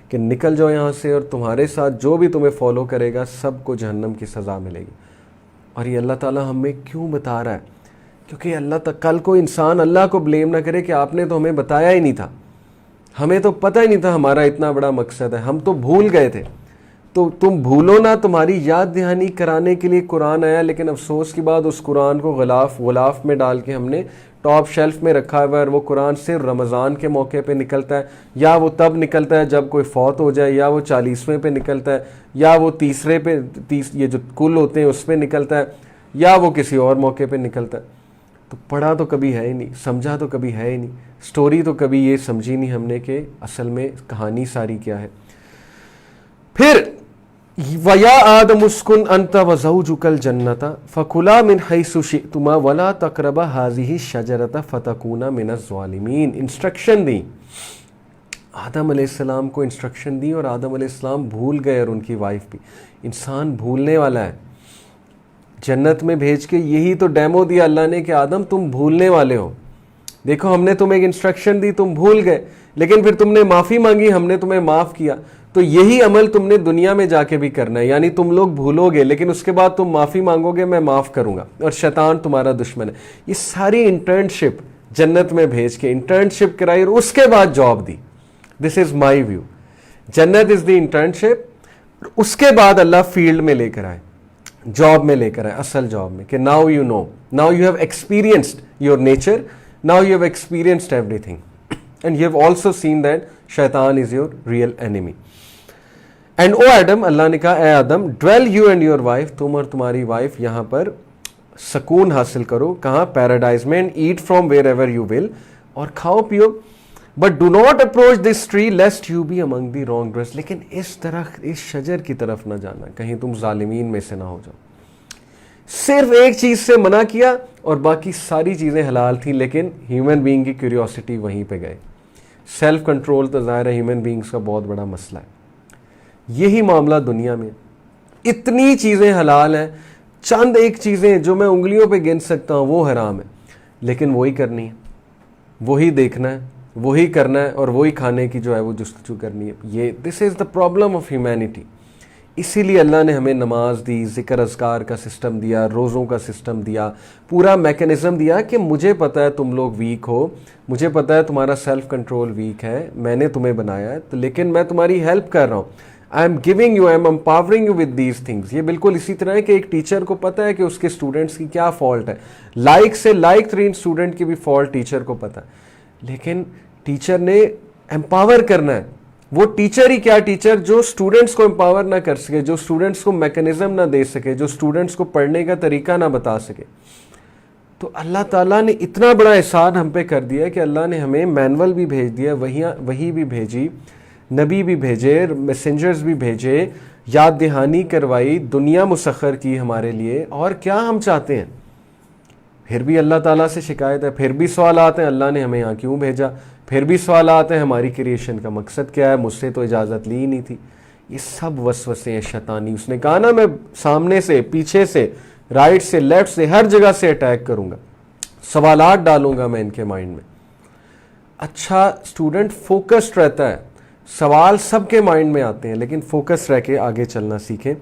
کہ نکل جاؤ یہاں سے، اور تمہارے ساتھ جو بھی تمہیں فالو کرے گا سب کو جہنم کی سزا ملے گی. اور یہ اللہ تعالیٰ ہمیں کیوں بتا رہا ہے؟ کیونکہ اللہ تک کل کو انسان اللہ کو بلیم نہ کرے کہ آپ نے تو ہمیں بتایا ہی نہیں تھا، ہمیں تو پتہ ہی نہیں تھا ہمارا اتنا بڑا مقصد ہے، ہم تو بھول گئے تھے. تو تم بھولو نہ، تمہاری یاد دہانی کرانے کے لیے قرآن آیا، لیکن افسوس کی بات اس قرآن کو غلاف میں ڈال کے ہم نے ٹاپ شیلف میں رکھا ہوا ہے. اور وہ قرآن صرف رمضان کے موقع پہ نکلتا ہے، یا وہ تب نکلتا ہے جب کوئی فوت ہو جائے، یا وہ 40ویں پہ نکلتا ہے، یا وہ تیسرے پہ یہ جو کل ہوتے ہیں اس پہ نکلتا ہے، یا وہ کسی اور موقع پہ نکلتا ہے. تو پڑھا تو کبھی ہے ہی نہیں، سمجھا تو کبھی ہے ہی نہیں، سٹوری تو کبھی یہ سمجھی نہیں ہم نے کہ اصل میں کہانی ساری کیا ہے. پھر وَيَا آدَمُ اسْكُنْ أَنْتَ وَزَوْجُكَ الْجَنَّةَ فَكُلَا مِنْ حَيْثُ شِئْتُمَا وَلَا تَقْرَبَا هَٰذِهِ الشَّجَرَةَ فَتَكُونَا مِنَ الظَّالِمِينَ. انسٹرکشن دی، آدم علیہ السلام کو انسٹرکشن دی، اور آدم علیہ السلام بھول گئے، اور ان کی وائف بھی. انسان بھولنے والا ہے. جنت میں بھیج کے یہی تو ڈیمو دیا اللہ نے کہ آدم تم بھولنے والے ہو. دیکھو ہم نے تمہیں ایک انسٹرکشن دی، تم بھول گئے، لیکن پھر تم نے معافی مانگی، ہم نے تمہیں معاف کیا. تو یہی عمل تم نے دنیا میں جا کے بھی کرنا ہے. یعنی تم لوگ بھولو گے لیکن اس کے بعد تم معافی مانگو گے، میں معاف کروں گا، اور شیطان تمہارا دشمن ہے. یہ ساری انٹرنشپ جنت میں بھیج کے انٹرنشپ کرائی، اور اس کے بعد job the. This is my view. جنت از دی انٹرنشپ، اس کے بعد اللہ فیلڈ میں لے کر آئے، جاب میں لے کر آئے، اصل جاب میں، کہ now you know, now you have experienced your nature, now you have experienced everything, and you have also seen that Shaitan is your real enemy. And O Adam, Allah نے کہا اے Adam, dwell you and your wife, تم اور تمہاری wife یہاں پر سکون حاصل کرو. کہاں؟ پیراڈائز میں. And eat from wherever you will, اور کھاؤ پیو. But do not approach this tree lest you be among the wrongdoers. لیکن اس درخت، اس شجر کی طرف نہ جانا، کہیں تم ظالمین میں سے نہ ہو جاؤ. صرف ایک چیز سے منع کیا، اور باقی ساری چیزیں حلال تھیں، لیکن ہیومن بینگ کی کیوریوسٹی وہیں پہ گئے. سیلف کنٹرول تو ظاہر ہے ہیومن بینگز کا بہت بڑا مسئلہ ہے. یہی معاملہ دنیا میں، اتنی چیزیں حلال ہیں، چند ایک چیزیں جو میں انگلیوں پہ گن سکتا ہوں وہ حرام ہے، لیکن وہی کرنی ہے، وہی دیکھنا ہے، وہی کرنا ہے، اور وہی کھانے کی جو ہے وہ جستجو کرنی ہے. یہ دس از دا پرابلم آف ہیومینٹی. اسی لیے اللہ نے ہمیں نماز دی، ذکر اذکار کا سسٹم دیا، روزوں کا سسٹم دیا، پورا میکنزم دیا کہ مجھے پتہ ہے تم لوگ ویک ہو، مجھے پتہ ہے تمہارا سیلف کنٹرول ویک ہے، میں نے تمہیں بنایا ہے، لیکن میں تمہاری ہیلپ کر رہا ہوں. I am giving you, I am empowering you with these things. یہ بالکل اسی طرح ہے کہ ایک ٹیچر کو پتہ ہے کہ اس کے اسٹوڈنٹس کی کیا فالٹ ہے. لائک سے لائک ترین اسٹوڈنٹ کی بھی فالٹ ٹیچر کو پتہ ہے، لیکن ٹیچر نے امپاور کرنا ہے. وہ ٹیچر ہی کیا ٹیچر جو اسٹوڈنٹس کو امپاور نہ کر سکے، جو اسٹوڈنٹس کو میکنزم نہ دے سکے، جو اسٹوڈنٹس کو پڑھنے کا طریقہ نہ بتا سکے. تو اللہ تعالیٰ نے اتنا بڑا احسان ہم پہ کر دیا کہ اللہ نے ہمیں مینول بھی بھیج دیا، وہی بھی بھیجی، نبی بھی بھیجے، میسنجرز بھی بھیجے، یاد دہانی کروائی، دنیا مسخر کی ہمارے لیے. اور کیا ہم چاہتے ہیں؟ پھر بھی اللہ تعالیٰ سے شکایت ہے، پھر بھی سوالات ہیں اللہ نے ہمیں یہاں کیوں بھیجا، پھر بھی سوالات ہیں ہماری کریشن کا مقصد کیا ہے، مجھ سے تو اجازت لی ہی نہیں تھی. یہ سب وسوسے ہیں شیطانی. اس نے کہا نا میں سامنے سے، پیچھے سے، رائٹ سے، لیفٹ سے، ہر جگہ سے اٹیک کروں گا، سوالات ڈالوں گا میں ان کے مائنڈ میں. اچھا اسٹوڈنٹ فوکسڈ رہتا ہے، سوال سب کے مائنڈ میں آتے ہیں، لیکن فوکس رہ کے آگے چلنا سیکھیں.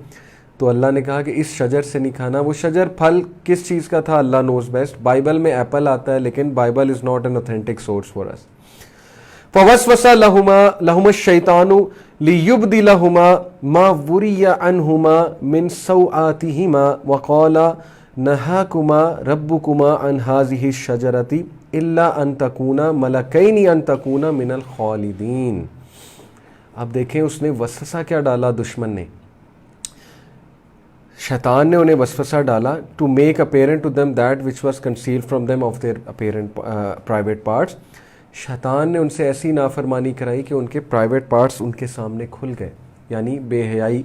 تو اللہ نے کہا کہ اس شجر سے نہیں کھانا. وہ شجر پھل کس چیز کا تھا اللہ نوز بیسٹ. بائبل میں ایپل آتا ہے، لیکن Bible is not an authentic source for us. فوسوس لہما الشیطان لیبدلہما ما وری عنہما من سوآتہما وقال نہاکما ربکما عن ہذہ الشجرۃ الا ان تکونا ملکین ان تکونا من الخالدین. اب دیکھیں اس نے وسوسہ کیا ڈالا دشمن نے، شیطان نے انہیں وسوسہ ڈالا to make apparent to them that which was concealed from them of their apparent private parts. شیطان نے ان سے ایسی نافرمانی کرائی کہ ان کے پرائیویٹ پارٹس ان کے سامنے کھل گئے. یعنی بے حیائی.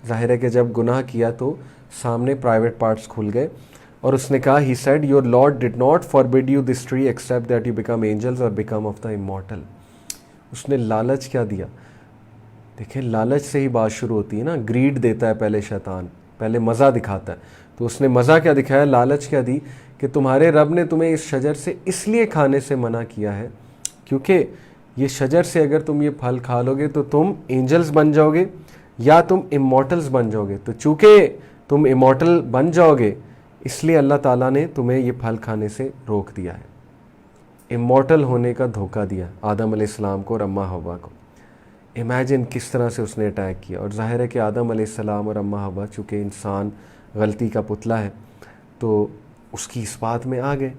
ظاہر ہے کہ جب گناہ کیا تو سامنے پرائیویٹ پارٹس کھل گئے اور اس نے کہا he said your Lord did not forbid you this tree except that you become angels or become of the immortal. اس نے لالچ کیا دیا؟ دیکھیں لالچ سے ہی بات شروع ہوتی ہے نا. گریڈ دیتا ہے پہلے شیطان, پہلے مزہ دکھاتا ہے. تو اس نے مزہ کیا دکھایا؟ لالچ کیا دی کہ تمہارے رب نے تمہیں اس شجر سے اس لیے کھانے سے منع کیا ہے کیونکہ یہ شجر سے اگر تم یہ پھل کھا لو گے تو تم اینجلز بن جاؤ گے یا تم امورٹلز بن جاؤ گے. تو چونکہ تم امورٹل بن جاؤ گے اس لیے اللہ تعالیٰ نے تمہیں یہ پھل کھانے سے روک دیا ہے. امورٹل ہونے کا دھوکہ دیا آدم علیہ السلام کو اور اماں حوا کو. امیجن کس طرح سے اس نے اٹیک کیا. اور ظاہر ہے کہ آدم علیہ السلام اور اماں حوا چونکہ انسان غلطی کا پتلا ہے تو اس کی اس بات میں آ گئے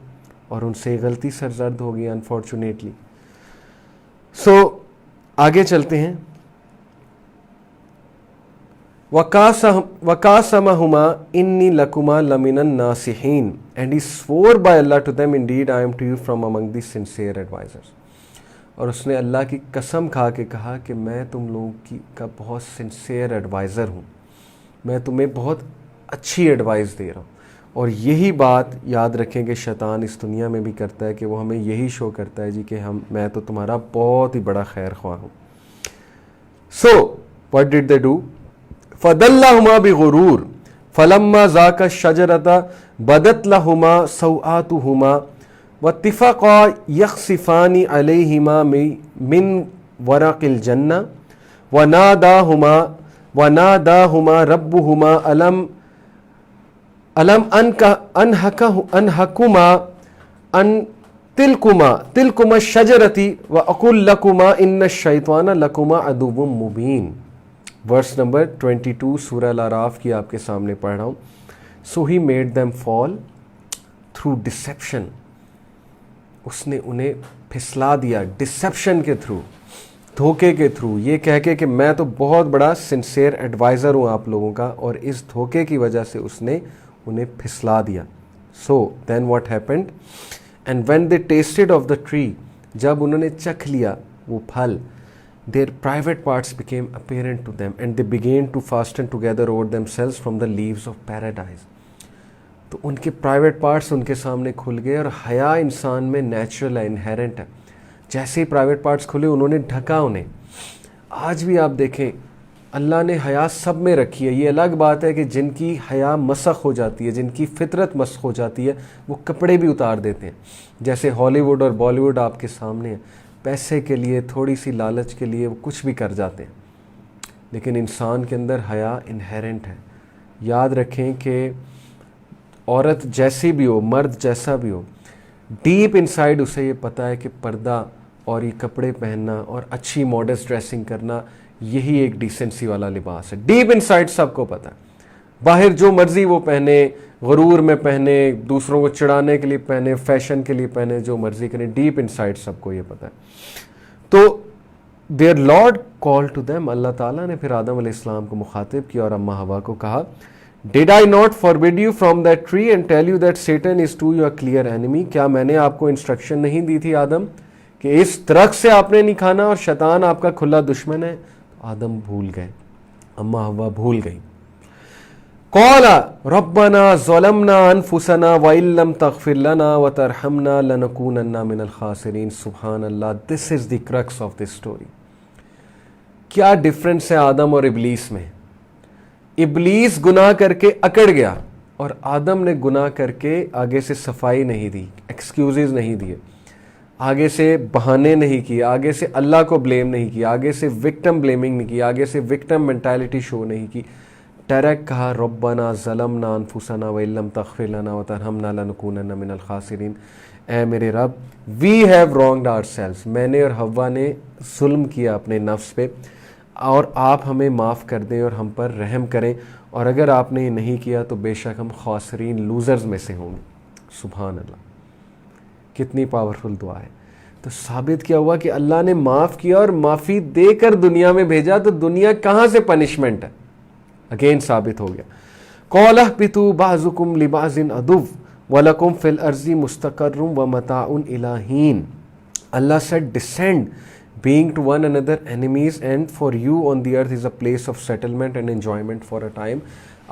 اور ان سے غلطی سرزد ہو گئی انفارچونیٹلی. سو آگے چلتے ہیں. وَقَاسَمَهُمَا إِنِّي لَكُمَا لَمِنَ النَّاصِحِينَ and he swore by Allah to them, indeed I am to you from among the sincere advisors. اور اس نے اللہ کی قسم کھا کے کہا کہ میں تم لوگوں کا بہت سنسیئر ایڈوائزر ہوں, میں تمہیں بہت اچھی ایڈوائز دے رہا ہوں. اور یہی بات یاد رکھیں کہ شیطان اس دنیا میں بھی کرتا ہے کہ وہ ہمیں یہی شو کرتا ہے جی کہ میں تو تمہارا بہت ہی بڑا خیر خواہ ہوں. So what did they do? فَدَلَّهُمَا بِغُرُورٍ فَلَمَّا ذَاقَا الشَّجَرَةَ بَدَتْ لَهُمَا سَوْآتُهُمَا وَاتَّفَقَا يَخْصِفَانِ عَلَيْهِمَا مِنْ وَرَقِ الْجَنَّةِ وَنَادَاهُمَا رَبُّهُمَا أَلَمْ أَنْهَكُمَا عَنْ تِلْكُمَا الشَّجَرَةِ وَأَقُلْ لَكُمَا إِنَّ الشَّيْطَانَ لَكُمَا عَدُوٌّ مُبِينٌ. ورس نمبر 22 سورہ الاعراف کی آپ کے سامنے پڑھ رہا ہوں. So he made them fall through deception. اس نے انہیں پھسلا دیا ڈسیپشن کے تھرو, دھوکے کے تھرو, یہ کہہ کے کہ میں تو بہت بڑا سنسیئر ایڈوائزر ہوں آپ لوگوں کا, اور اس دھوکے کی وجہ سے اس نے انہیں پھسلا دیا. So then what happened and when they tasted of the tree, جب انہوں نے چکھ لیا وہ پھل, their private parts became apparent to them and they began to fasten together over themselves from the leaves of paradise. تو ان کے private parts ان کے سامنے کھل گئے, اور حیا انسان میں نیچرل ہے, انہیرنٹ ہے. جیسے ہی پرائیویٹ پارٹس کھلے انہوں نے ڈھکا انہیں. آج بھی آپ دیکھیں اللہ نے حیا سب میں رکھی ہے. یہ الگ بات ہے کہ جن کی حیا مسخ ہو جاتی ہے, جن کی فطرت مسخ ہو جاتی ہے, وہ کپڑے بھی اتار دیتے ہیں. جیسے ہالی ووڈ اور بالی ووڈ آپ کے سامنے ہے, پیسے کے لیے, تھوڑی سی لالچ کے لیے وہ کچھ بھی کر جاتے ہیں. لیکن انسان کے اندر حیا انہیرنٹ ہے. یاد رکھیں کہ عورت جیسی بھی ہو, مرد جیسا بھی ہو, ڈیپ انسائیڈ اسے یہ پتہ ہے کہ پردہ اور یہ کپڑے پہننا اور اچھی ماڈسٹ ڈریسنگ کرنا یہی ایک ڈیسنسی والا لباس ہے. ڈیپ انسائیڈ سب کو پتہ ہے. باہر جو مرضی وہ پہنے, غرور میں پہنے, دوسروں کو چڑھانے کے لیے پہنے, فیشن کے لیے پہنے, جو مرضی کریں, ڈیپ انسائیڈ سب کو یہ پتہ ہے. تو their Lord call to them, Allah تعالیٰ نے پھر آدم علیہ السلام کو مخاطب کیا اور اماں حوا کو کہا, did I not forbid you from that tree and tell you that Satan is to your clear enemy. کیا میں نے آپ کو انسٹرکشن نہیں دی تھی آدم کہ اس درخت سے آپ نے نہیں کھانا اور شیطان آپ کا کھلا دشمن ہے؟ آدم بھول گئے, اماں حوا بھول گئی. قال ربنا ظلمنا انفسنا وان لم تغفر لنا وترحمنا لنكونن من الخاسرین. سبحان Allah, this is the crux of this story. کیا ڈفرنس ہے آدم اور ابلیس میں؟ ابلیس گناہ کر کے اکڑ گیا اور آدم نے گناہ کر کے آگے سے صفائی نہیں دی, ایکسکیوزز نہیں دیے, آگے سے بہانے نہیں کیے, آگے سے اللہ کو بلیم نہیں کیا, آگے سے وکٹم بلیمنگ نہیں کی, آگے سے وکٹم مینٹالٹی شو نہیں کی. ڈائریکٹ کہا ربنا ظلمنا انفسنا وان لم تغفر لنا وترحمنا لنکونن من الخاسرین. اے میرے رب, وی ہیو رانگڈ آور سیلفز, میں نے اور حوا نے ظلم کیا اپنے نفس پہ, اور آپ ہمیں معاف کر دیں اور ہم پر رحم کریں, اور اگر آپ نے یہ نہیں کیا تو بے شک ہم خاسرین, لوزرز میں سے ہوں گے. سبحان اللہ, کتنی پاورفل دعا ہے. تو ثابت کیا ہوا کہ اللہ نے معاف کیا اور معافی دے کر دنیا میں بھیجا, تو دنیا کہاں سے پنشمنٹ ہے؟ اگین ثابت ہو گیا. قال اهبطوا بعضكم لبعض عدو ولكم في الارض مستقر ومتاع الى حين. Allah said descend, being to one another enemies, and for you on the earth is a place of settlement and enjoyment for a time.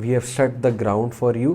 We have set the ground for you,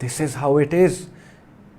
This is how it is.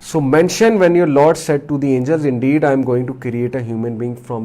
So mention when your Lord said to the angels, indeed I am going to create a human being from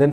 then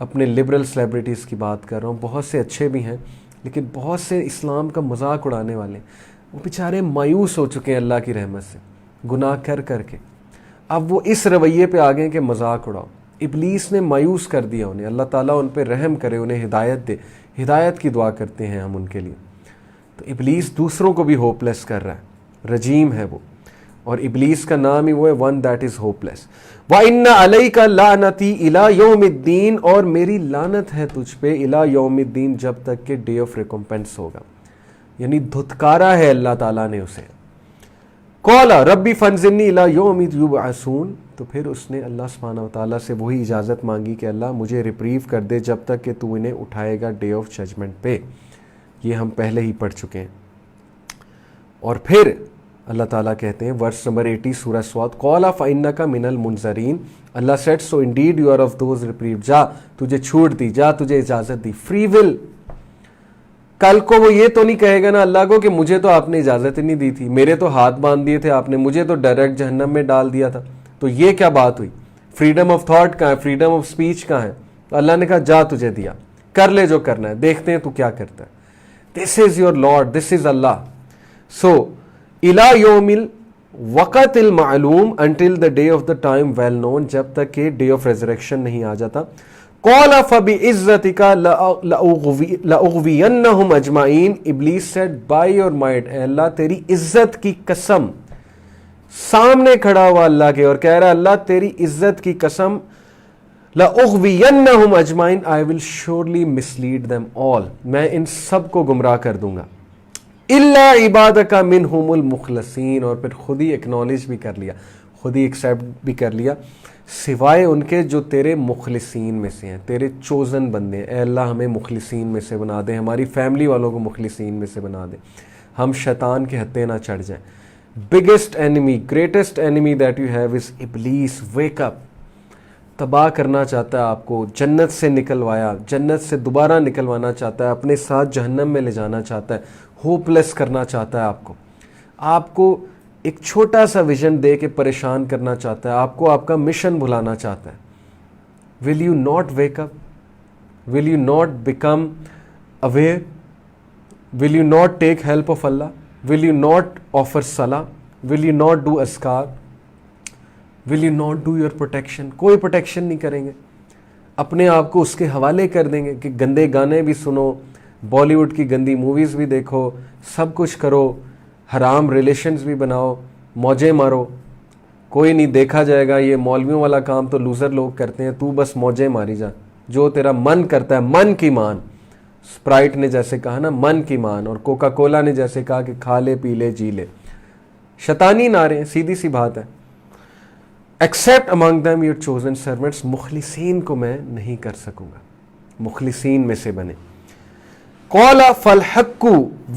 اپنے liberal celebrities کی بات کر رہا ہوں، بہت سے اچھے بھی ہیں لیکن بہت سے اسلام کا مذاق اڑانے والے ہیں، وہ بیچارے مایوس ہو چکے ہیں اللہ کی رحمت سے گناہ کر کر کے. اب وہ اس رویے پہ آ گئے کہ مذاق اڑاؤ. ابلیس نے مایوس کر دیا انہیں. اللہ تعالیٰ ان پہ رحم کرے، انہیں ہدایت دے. ہدایت کی دعا کرتے ہیں ہم ان کے لیے. تو ابلیس دوسروں کو بھی ہوپ لیس کر رہا ہے، رجیم ہے وہ، اور ابلیس کا نام ہی وہ ہے ون دیٹ از ہوپ لیس. وَإِنَّ عَلَيْكَ لَعْنَتِي إِلَىٰ يَوْمِ الدِّينِ، اور میری لعنت ہے تجھ پہ اِلَىٰ يَوْمِ الدِّينِ، جب تک کہ ڈے آف ریکمپینس ہوگا. یعنی دھتکارا ہے اللہ تعالیٰ نے اسے. قَالَ رَبِّ فَانظِرْنِي إِلَىٰ يَوْمِ يُبْعَثُونَ، تو پھر اس نے اللہ سبحانہ وتعالیٰ سے وہی اجازت مانگی کہ اللہ مجھے ریپریو کر دے جب تک کہ تو انہیں اٹھائے گا ڈے آف ججمنٹ پہ. یہ ہم پہلے ہی پڑھ چکے ہیں. اور پھر اللہ تعالیٰ کہتے ہیں ورس نمبر 80 سورہ صاد، قَالَ فَإِنَّكَ مِنَ الْمُنظَرِينَ، Allah said so indeed you are of those reprieved, جا تجھے چھوٹ دی، جا تجھے اجازت دی. Free will. کل کو وہ یہ تو نہیں کہے گا نا اللہ کو کہ مجھے تو آپ نے اجازت ہی نہیں دی تھی، میرے تو ہاتھ باندھ دیے تھے آپ نے، مجھے تو ڈائریکٹ جہنم میں ڈال دیا تھا. تو یہ کیا بات ہوئی؟ فریڈم آف تھاٹ کہاں ہے؟ فریڈم آف اسپیچ کہاں ہے؟ تو اللہ نے کہا جا تجھے دیا، کر لے جو کرنا ہے، دیکھتے ہیں تو کیا کرتا ہے. This is your Lord, this is Allah. So اِلَىٰ يَوْمِ الْوَقْتِ الْمَعْلُومِ until the day of the time well known، جب تک کہ ڈے آف ریزریکشن نہیں آ جاتا. قَالَ فَبِعِزَّتِكَ لَأُغْوِيَنَّهُمْ أَجْمَعِينَ، ابلیس said by your might، اے اللہ تیری عزت کی قسم، سامنے کھڑا ہوا اللہ کے اور کہہ رہا اللہ تیری عزت کی قسم، لَأُغْوِيَنَّهُمْ أَجْمَعِينَ I will surely mislead them all، میں ان سب کو گمراہ کر دوں گا. إِلَّا عِبَادَكَ مِنْهُمُ الْمُخْلَصِينَ، اور پھر خود ہی ایکنالج بھی کر لیا، خود ہی ایکسیپٹ بھی کر لیا، سوائے ان کے جو تیرے مخلصین میں سے ہیں، تیرے چوزن بندے ہیں. اے اللہ ہمیں مخلصین میں سے بنا دے، ہماری فیملی والوں کو مخلصین میں سے بنا دے، ہم شیطان کے ہتھے نہ چڑھ جائیں. Biggest enemy, greatest enemy that you have is Iblis. Wake up. تباہ کرنا چاہتا ہے آپ کو، جنت سے نکلوایا، جنت سے دوبارہ نکلوانا چاہتا ہے، اپنے ساتھ جہنم میں لے جانا چاہتا ہے، ہوپ لیس کرنا چاہتا ہے آپ کو ایک چھوٹا سا ویژن دے کے پریشان کرنا چاہتا ہے، آپ کو آپ کا مشن بھلانا چاہتا ہے. Will you not wake up? Will you not become aware? Will you not take help of Allah? Will you not offer صلاح؟ ول یو ناٹ ڈو اذکار؟ Will you not do your protection? کوئی protection نہیں کریں گے، اپنے آپ کو اس کے حوالے کر دیں گے کہ گندے گانے بھی سنو، بالی ووڈ کی گندی موویز بھی دیکھو، سب کچھ کرو، حرام ریلیشنز بھی بناؤ، موجیں مارو، کوئی نہیں دیکھا جائے گا. یہ مولویوں والا کام تو لوزر لوگ کرتے ہیں، تو بس موجیں ماری جا، جو تیرا من کرتا ہے، من کی مان. اسپرائٹ نے جیسے کہا نا من کی مان، اور کوکا کولا نے جیسے کہا کہ کھا لے پی لے جی لے. شیطانی نعرے، سیدھی سی بات ہے. Except among them your chosen servants, مخلصین کو میں نہیں کر سکوں گا، مخلصین میں سے بنے. قَالَ فَالْحَقُّ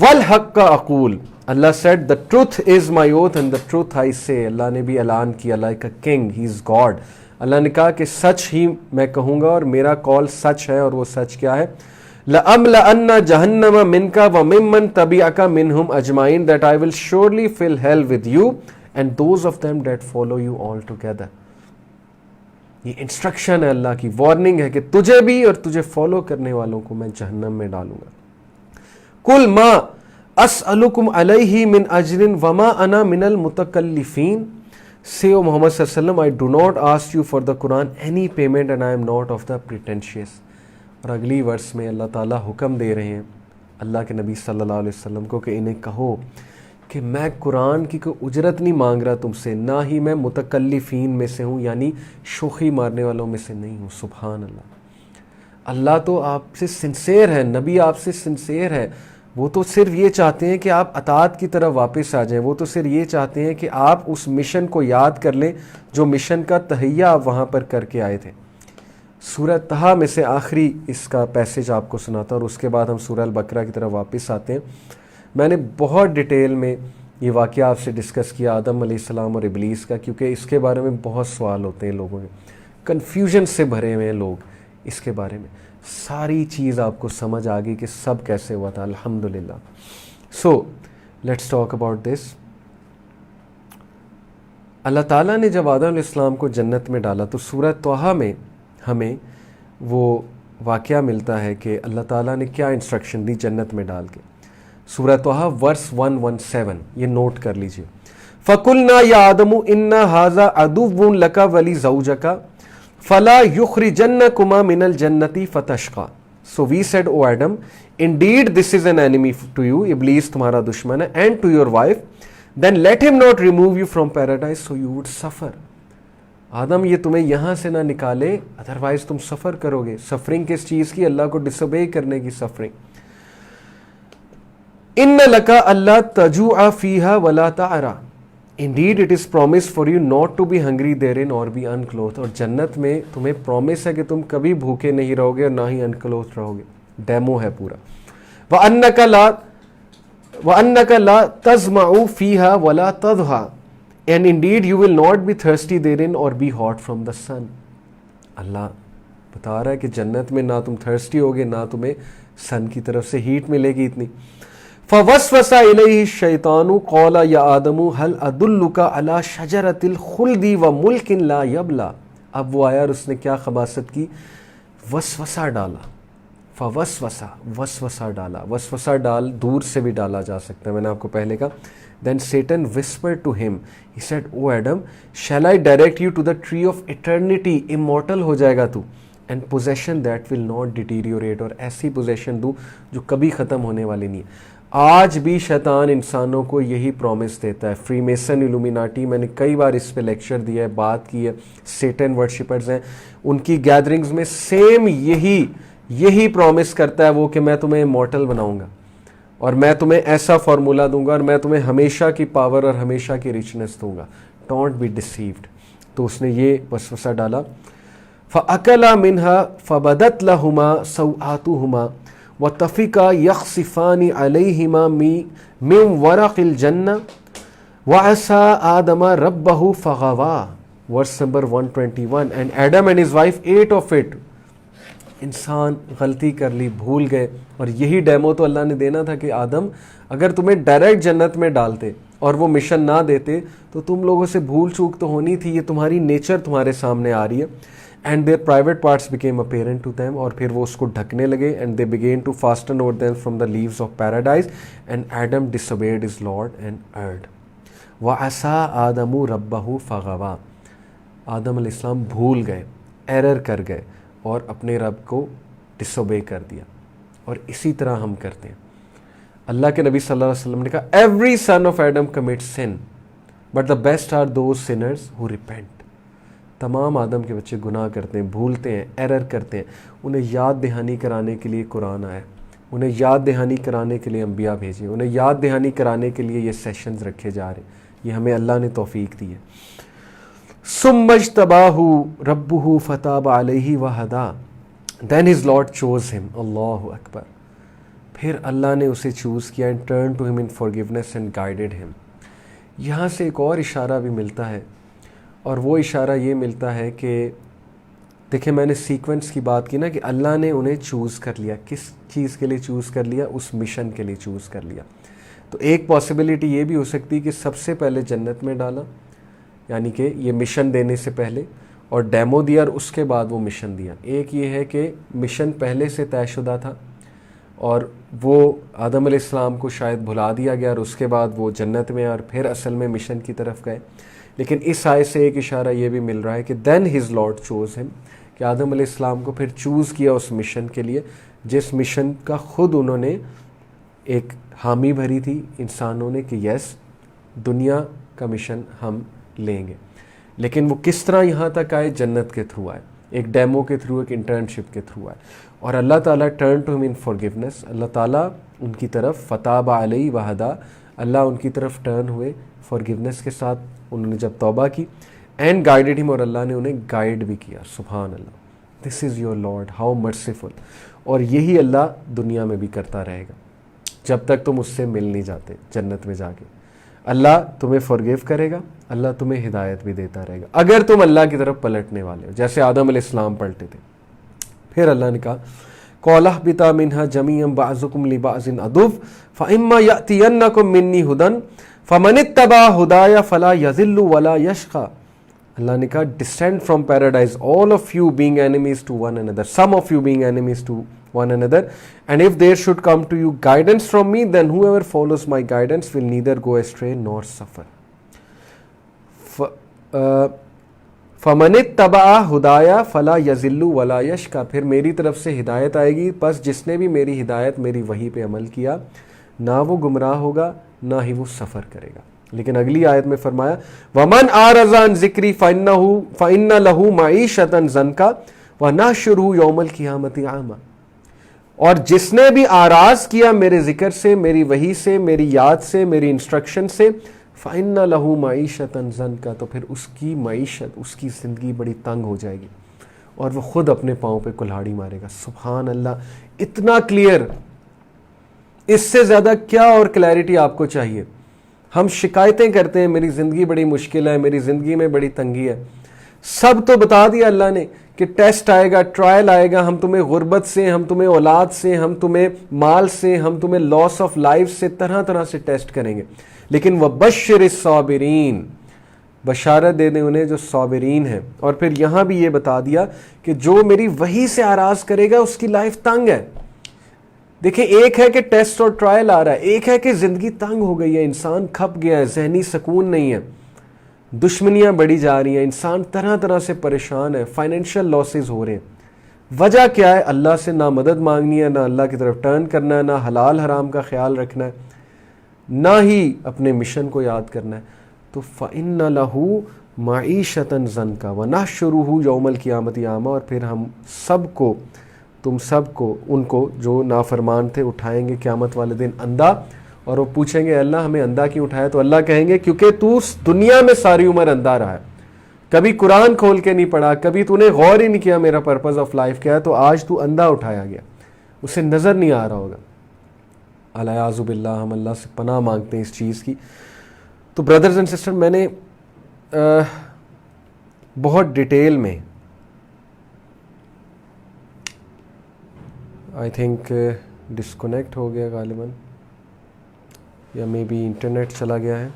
وَالْحَقَّ أَقُولُ، اللہ said the truth is my oath and the truth I say. اللہ نے بھی اعلان کیا like a king, he is God. اللہ نے کہا کہ سچ ہی میں کہوں گا اور میرا قول سچ ہے، اور وہ سچ کیا ہے؟ لَأَمْلَأَنَّ جَهَنَّمَ مِنْكَ وَمِمَّنْ تَبِعَكَ مِنْهُمْ أَجْمَعِينَ that I will surely fill hell with you and those of them that follow you all together. یہ انسٹرکشن ہے اللہ کی، وارننگ ہے کہ تجھے بھی اور تجھے فالو کرنے والوں کو میں جہنم میں ڈالوں گا. قُلْ مَا أَسْأَلُكُمْ عَلَيْهِ مِنْ أَجْرٍ وَمَا أَنَا مِنَ الْمُتَكَلِّفِينَ. Say, O Muhammad sallallahu alaihi wasallam, I do not ask you for the Quran any payment and I am not of the pretentious. اور اگلی ورس میں اللہ تعالیٰ حکم دے رہے ہیں اللہ کے نبی صلی اللہ علیہ وسلم کو کہ انہیں کہو کہ میں قرآن کی کوئی اجرت نہیں مانگ رہا تم سے، نہ ہی میں متکلفین میں سے ہوں، یعنی شوخی مارنے والوں میں سے نہیں ہوں. سبحان اللہ. اللہ تو آپ سے سنسیئر ہے، نبی آپ سے سنسیئر ہے. وہ تو صرف یہ چاہتے ہیں کہ آپ اطاعت کی طرف واپس آ جائیں، وہ تو صرف یہ چاہتے ہیں کہ آپ اس مشن کو یاد کر لیں جو مشن کا تہیہ آپ وہاں پر کر کے آئے تھے. سورہ طہ میں سے آخری اس کا پیسج آپ کو سناتا ہوں اور اس کے بعد ہم سورہ البقرہ کی طرف واپس آتے ہیں. میں نے بہت ڈیٹیل میں یہ واقعہ آپ سے ڈسکس کیا آدم علیہ السلام اور ابلیس کا، کیونکہ اس کے بارے میں بہت سوال ہوتے ہیں لوگوں کے، کنفیوژن سے بھرے ہوئے ہیں لوگ اس کے بارے میں. ساری چیز آپ کو سمجھ آ گئی کہ سب کیسے ہوا تھا، الحمدللہ. So let's talk about this. Allah تعالیٰ نے جب آدم علیہ السلام کو جنت میں ڈالا تو سورہ طہ میں ہمیں وہ واقعہ ملتا ہے کہ اللہ تعالیٰ نے کیا انسٹرکشن دی جنت میں ڈال کے. سورہ طہ ورس 117 یہ نوٹ کر لیجئے. فَقُلْنَا يَا آدَمُ إِنَّ هَذَا عَدُوٌّ لَكَ وَلِزَوْجَكَ فَلَا يُخْرِجَنَّكُمَا مِنَ الْجَنَّةِ فَتَشْقَى. So we said, O Adam, indeed this is an enemy to you, Iblis تمہارا دشمن ہے, and to your wife, then let him not remove you from paradise so you would suffer. آدم یہ تمہیں یہاں سے نہ نکالے ادروائز تم سفر کرو گے. سفرنگ کس چیز کی؟ اللہ کو ڈس اوبے کرنے کی سفرنگ. ان لک اللہ تجوع فیہا ولا تعرا. Indeed it is promised for you not to be hungry therein or be unclothed. اور جنت میں تمہیں پرومس ہے کہ تم کبھی بھوکے نہیں رہو گے اور نہ ہی unclothed رہو گے. ڈیمو ہے پورا. وَأَنَّكَ لَا تَزْمَعُ فِيهَا وَلَا تَضْحَى. And indeed you will not be thirsty therein or be hot from the sun. اللہ بتا رہا ہے کہ جنت میں نہ تم تھرسٹی ہوگے نہ تمہیں سن کی طرف سے ہیٹ ملے گی اتنی. فوسوس الیہ الشیطان قال یا آدم هل ادلک علی شجرۃ الخلد وملک لا یبلی. اب وہ آیا اور اس نے کیا خباثت کی؟ وسوسہ ڈالا. وسوسہ ڈالا. وسوسہ ڈال دور سے بھی ڈالا جا سکتا ہے, میں نے آپ کو پہلے کہا. Then Satan whispered to him, he said, O Adam, shall I direct you to the tree of eternity, immortal ہو جائے گا تو, and possession that will not deteriorate, اور ایسی possession دوں جو کبھی ختم ہونے والی نہیں ہے. آج بھی شیطان انسانوں کو یہی پرومس دیتا ہے. فری میسن الومیناٹی, میں نے کئی بار اس پہ لیکچر دیا ہے, بات کی ہے. سیٹن ورشپرز ہیں, ان کی گیدرنگز میں سیم یہی پرومس کرتا ہے وہ کہ میں تمہیں امورٹل بناؤں گا اور میں تمہیں ایسا فارمولا دوں گا اور میں تمہیں ہمیشہ کی پاور اور ہمیشہ کی ریچنس دوں گا. Don't be deceived. تو اس نے یہ وسوسہ ڈالا. فَأَكَلَا مِنْهَا فَبَدَتْ لَهُمَا سَوْآتُهُمَا وَطَفِقَا يَخْصِفَانِ عَلَيْهِمَا مِنْ وَرَقِ الْجَنَّةِ وَعَصَىٰ آدَمَ رَبَّهُ فَغَوَىٰ. Verse number 121. And Adam and his wife ate of it. انسان غلطی کر لی, بھول گئے. اور یہی ڈیمو تو اللہ نے دینا تھا کہ آدم اگر تمہیں ڈائریکٹ جنت میں ڈالتے اور وہ مشن نہ دیتے تو تم لوگوں سے بھول چوک تو ہونی تھی. یہ تمہاری نیچر تمہارے سامنے آ رہی ہے. And their private parts became apparent to them, اور پھر وہ اس کو ڈھکنے لگے. And they began to fasten over them from the leaves of paradise. And Adam disobeyed his Lord and erred. وعصیٰ آدم ربہ فغویٰ. آدم علیہ السلام بھول گئے, ایرر کر گئے اور اپنے رب کو ڈس اوبے کر دیا. اور اسی طرح ہم کرتے ہیں. اللہ کے نبی صلی اللہ علیہ وسلم نے کہا every son of Adam commit sin but the best are those sinners who repent. تمام آدم کے بچے گناہ کرتے ہیں, بھولتے ہیں, ایرر کرتے ہیں. انہیں یاد دہانی کرانے کے لیے قرآن آیا, انہیں یاد دہانی کرانے کے لیے انبیاء بھیجے, انہیں یاد دہانی کرانے کے لیے یہ سیشنز رکھے جا رہے ہیں. یہ ہمیں اللہ نے توفیق دی ہے. ثم اجتباہ ربہ فتاب علیہ وہدی. Then his Lord chose him. اللہ اکبر. پھر اللہ نے اسے چوز کیا and turned to him in forgiveness and guided him. یہاں سے ایک اور اشارہ بھی ملتا ہے, اور وہ اشارہ یہ ملتا ہے کہ دیکھیں میں نے سیکوینس کی بات کی نا کہ اللہ نے انہیں چوز کر لیا. کس چیز کے لیے چوز کر لیا؟ اس مشن کے لیے چوز کر لیا. تو ایک پاسبلٹی یہ بھی ہو سکتی کہ سب سے پہلے جنت میں ڈالا, یعنی کہ یہ مشن دینے سے پہلے, اور ڈیمو دیا اور اس کے بعد وہ مشن دیا. ایک یہ ہے کہ مشن پہلے سے طے شدہ تھا اور وہ آدم علیہ السلام کو شاید بھلا دیا گیا اور اس کے بعد وہ جنت میں اور پھر اصل میں مشن کی طرف گئے. لیکن اس آیت سے ایک اشارہ یہ بھی مل رہا ہے کہ دین ہز لارڈ چوز ہم, کہ آدم علیہ السلام کو پھر چوز کیا اس مشن کے لیے جس مشن کا خود انہوں نے ایک حامی بھری تھی انسانوں نے کہ یس دنیا کا مشن ہم لیں گے. لیکن وہ کس طرح یہاں تک آئے؟ جنت کے تھرو آئے, ایک ڈیمو کے تھرو, ایک انٹرنشپ کے تھرو آئے. اور اللہ تعالیٰ ٹرن ٹو ہم ان فارگیونیس. اللہ تعالیٰ ان کی طرف فتاب علیہ وہدی, اللہ ان کی طرف ٹرن ہوئے فارگیونیس کے ساتھ. انہوں نے جب توبہ کی اینڈ گائیڈڈ ہم, اور اللہ نے انہیں گائیڈ بھی کیا. سبحان Allah. This is your Lord how merciful. اور یہی اللہ دنیا میں بھی کرتا رہے گا جب تک تم اس سے مل نہیں جاتے جنت میں جا کے. اللہ تمہیں فارگیو کرے گا, اللہ تمہیں ہدایت بھی دیتا رہے گا اگر تم اللہ کی طرف پلٹنے والے ہو, جیسے آدم علیہ السلام پلٹے تھے. پھر اللہ نے کہا قَالَ اهْبِطَا مِنْهَا جَمِيعًا بَعْضُكُمْ لِبَعْضٍ عَدُوٌّ فَإِمَّا يَأْتِيَنَّكُم مِّنِّي هُدًى فَمَنِ اتَّبَعَ هُدَايَ فَلَا يَضِلُّ وَلَا يَشْقَىٰ. اللہ نے کہا descend from paradise, all of you being enemies to one another, some of you being enemies to one another, and if there should come to you guidance from me, then whoever follows my guidance will neither go astray nor suffer. فَمَنِ اتَّبَعَ هُدَايَ فَلَا يَضِلُّ وَلَا يَشْقَى. پھر میری طرف سے ہدایت آئے گی، بس جس نے بھی میری ہدایت، میری وحی پہ عمل کیا، نہ وہ گمراہ ہوگا نہ ہی وہ سفر کرے گا. لیکن اگلی آیت میں فرمایا وَمَنْ أَعْرَضَ عَنْ ذِكْرِي فَإِنَّ لَهُ مَعِيشَةً ضَنْكًا وَنَحْشُرُهُ يَوْمَ الْقِيَامَةِ أَعْمَى. اور جس نے بھی آراز کیا میرے ذکر سے، میری وحی سے، میری یاد سے، میری انسٹرکشن سے، فَإِنَّ لَهُ مَعِيشَةً ضَنْكًا، تو پھر اس کی معیشت، اس کی زندگی بڑی تنگ ہو جائے گی اور وہ خود اپنے پاؤں پہ کلہاڑی مارے گا. سبحان اللہ، اتنا کلیئر، اس سے زیادہ کیا اور کلیئرٹی آپ کو چاہیے؟ ہم شکایتیں کرتے ہیں میری زندگی بڑی مشکل ہے، میری زندگی میں بڑی تنگی ہے. سب تو بتا دیا اللہ نے کہ ٹیسٹ آئے گا، ٹرائل آئے گا، ہم تمہیں غربت سے، ہم تمہیں اولاد سے، ہم تمہیں مال سے، ہم تمہیں لاس آف لائف سے، طرح طرح سے ٹیسٹ کریں گے. لیکن وَبَشِّرِ الصَّابِرِينَ، بشارت دے دیں انہیں جو صابرین ہیں. اور پھر یہاں بھی یہ بتا دیا کہ جو میری وحی سے آراز کرے گا اس کی لائف تنگ ہے. دیکھیں، ایک ہے کہ ٹیسٹ اور ٹرائل آ رہا ہے، ایک ہے کہ زندگی تنگ ہو گئی ہے، انسان کھپ گیا ہے، ذہنی سکون نہیں ہے، دشمنیاں بڑھی جا رہی ہیں، انسان طرح طرح سے پریشان ہے، فائنینشیل لاسز ہو رہے ہیں. وجہ کیا ہے؟ اللہ سے نہ مدد مانگنی ہے، نہ اللہ کی طرف ٹرن کرنا ہے، نہ حلال حرام کا خیال رکھنا ہے، نہ ہی اپنے مشن کو یاد کرنا ہے. تو فَإِنَّ لَهُ مَعِيشَةً ضَنْكًا وَنَحْشُرُهُ يَوْمَ الْقِيَامَةِ أَعْمَى. اور پھر ہم سب کو، تم سب کو، ان کو جو نافرمان تھے، اٹھائیں گے قیامت والے دن اندھا. اور وہ پوچھیں گے اللہ ہمیں اندھا کیوں اٹھایا؟ تو اللہ کہیں گے کیونکہ تو دنیا میں ساری عمر اندھا رہا ہے، کبھی قرآن کھول کے نہیں پڑھا، کبھی تو نے غور ہی نہیں کیا میرا پرپز آف لائف کیا ہے، تو آج تو اندھا اٹھایا گیا، اسے نظر نہیں آ رہا ہوگا. الیاذ باللہ، ہم اللہ سے پناہ مانگتے ہیں اس چیز کی. تو بردرز اینڈ سسٹر، میں نے بہت ڈیٹیل میں، آئی تھنک ڈسکنیکٹ ہو گیا غالباً، یا مے بی انٹرنیٹ چلا گیا ہے.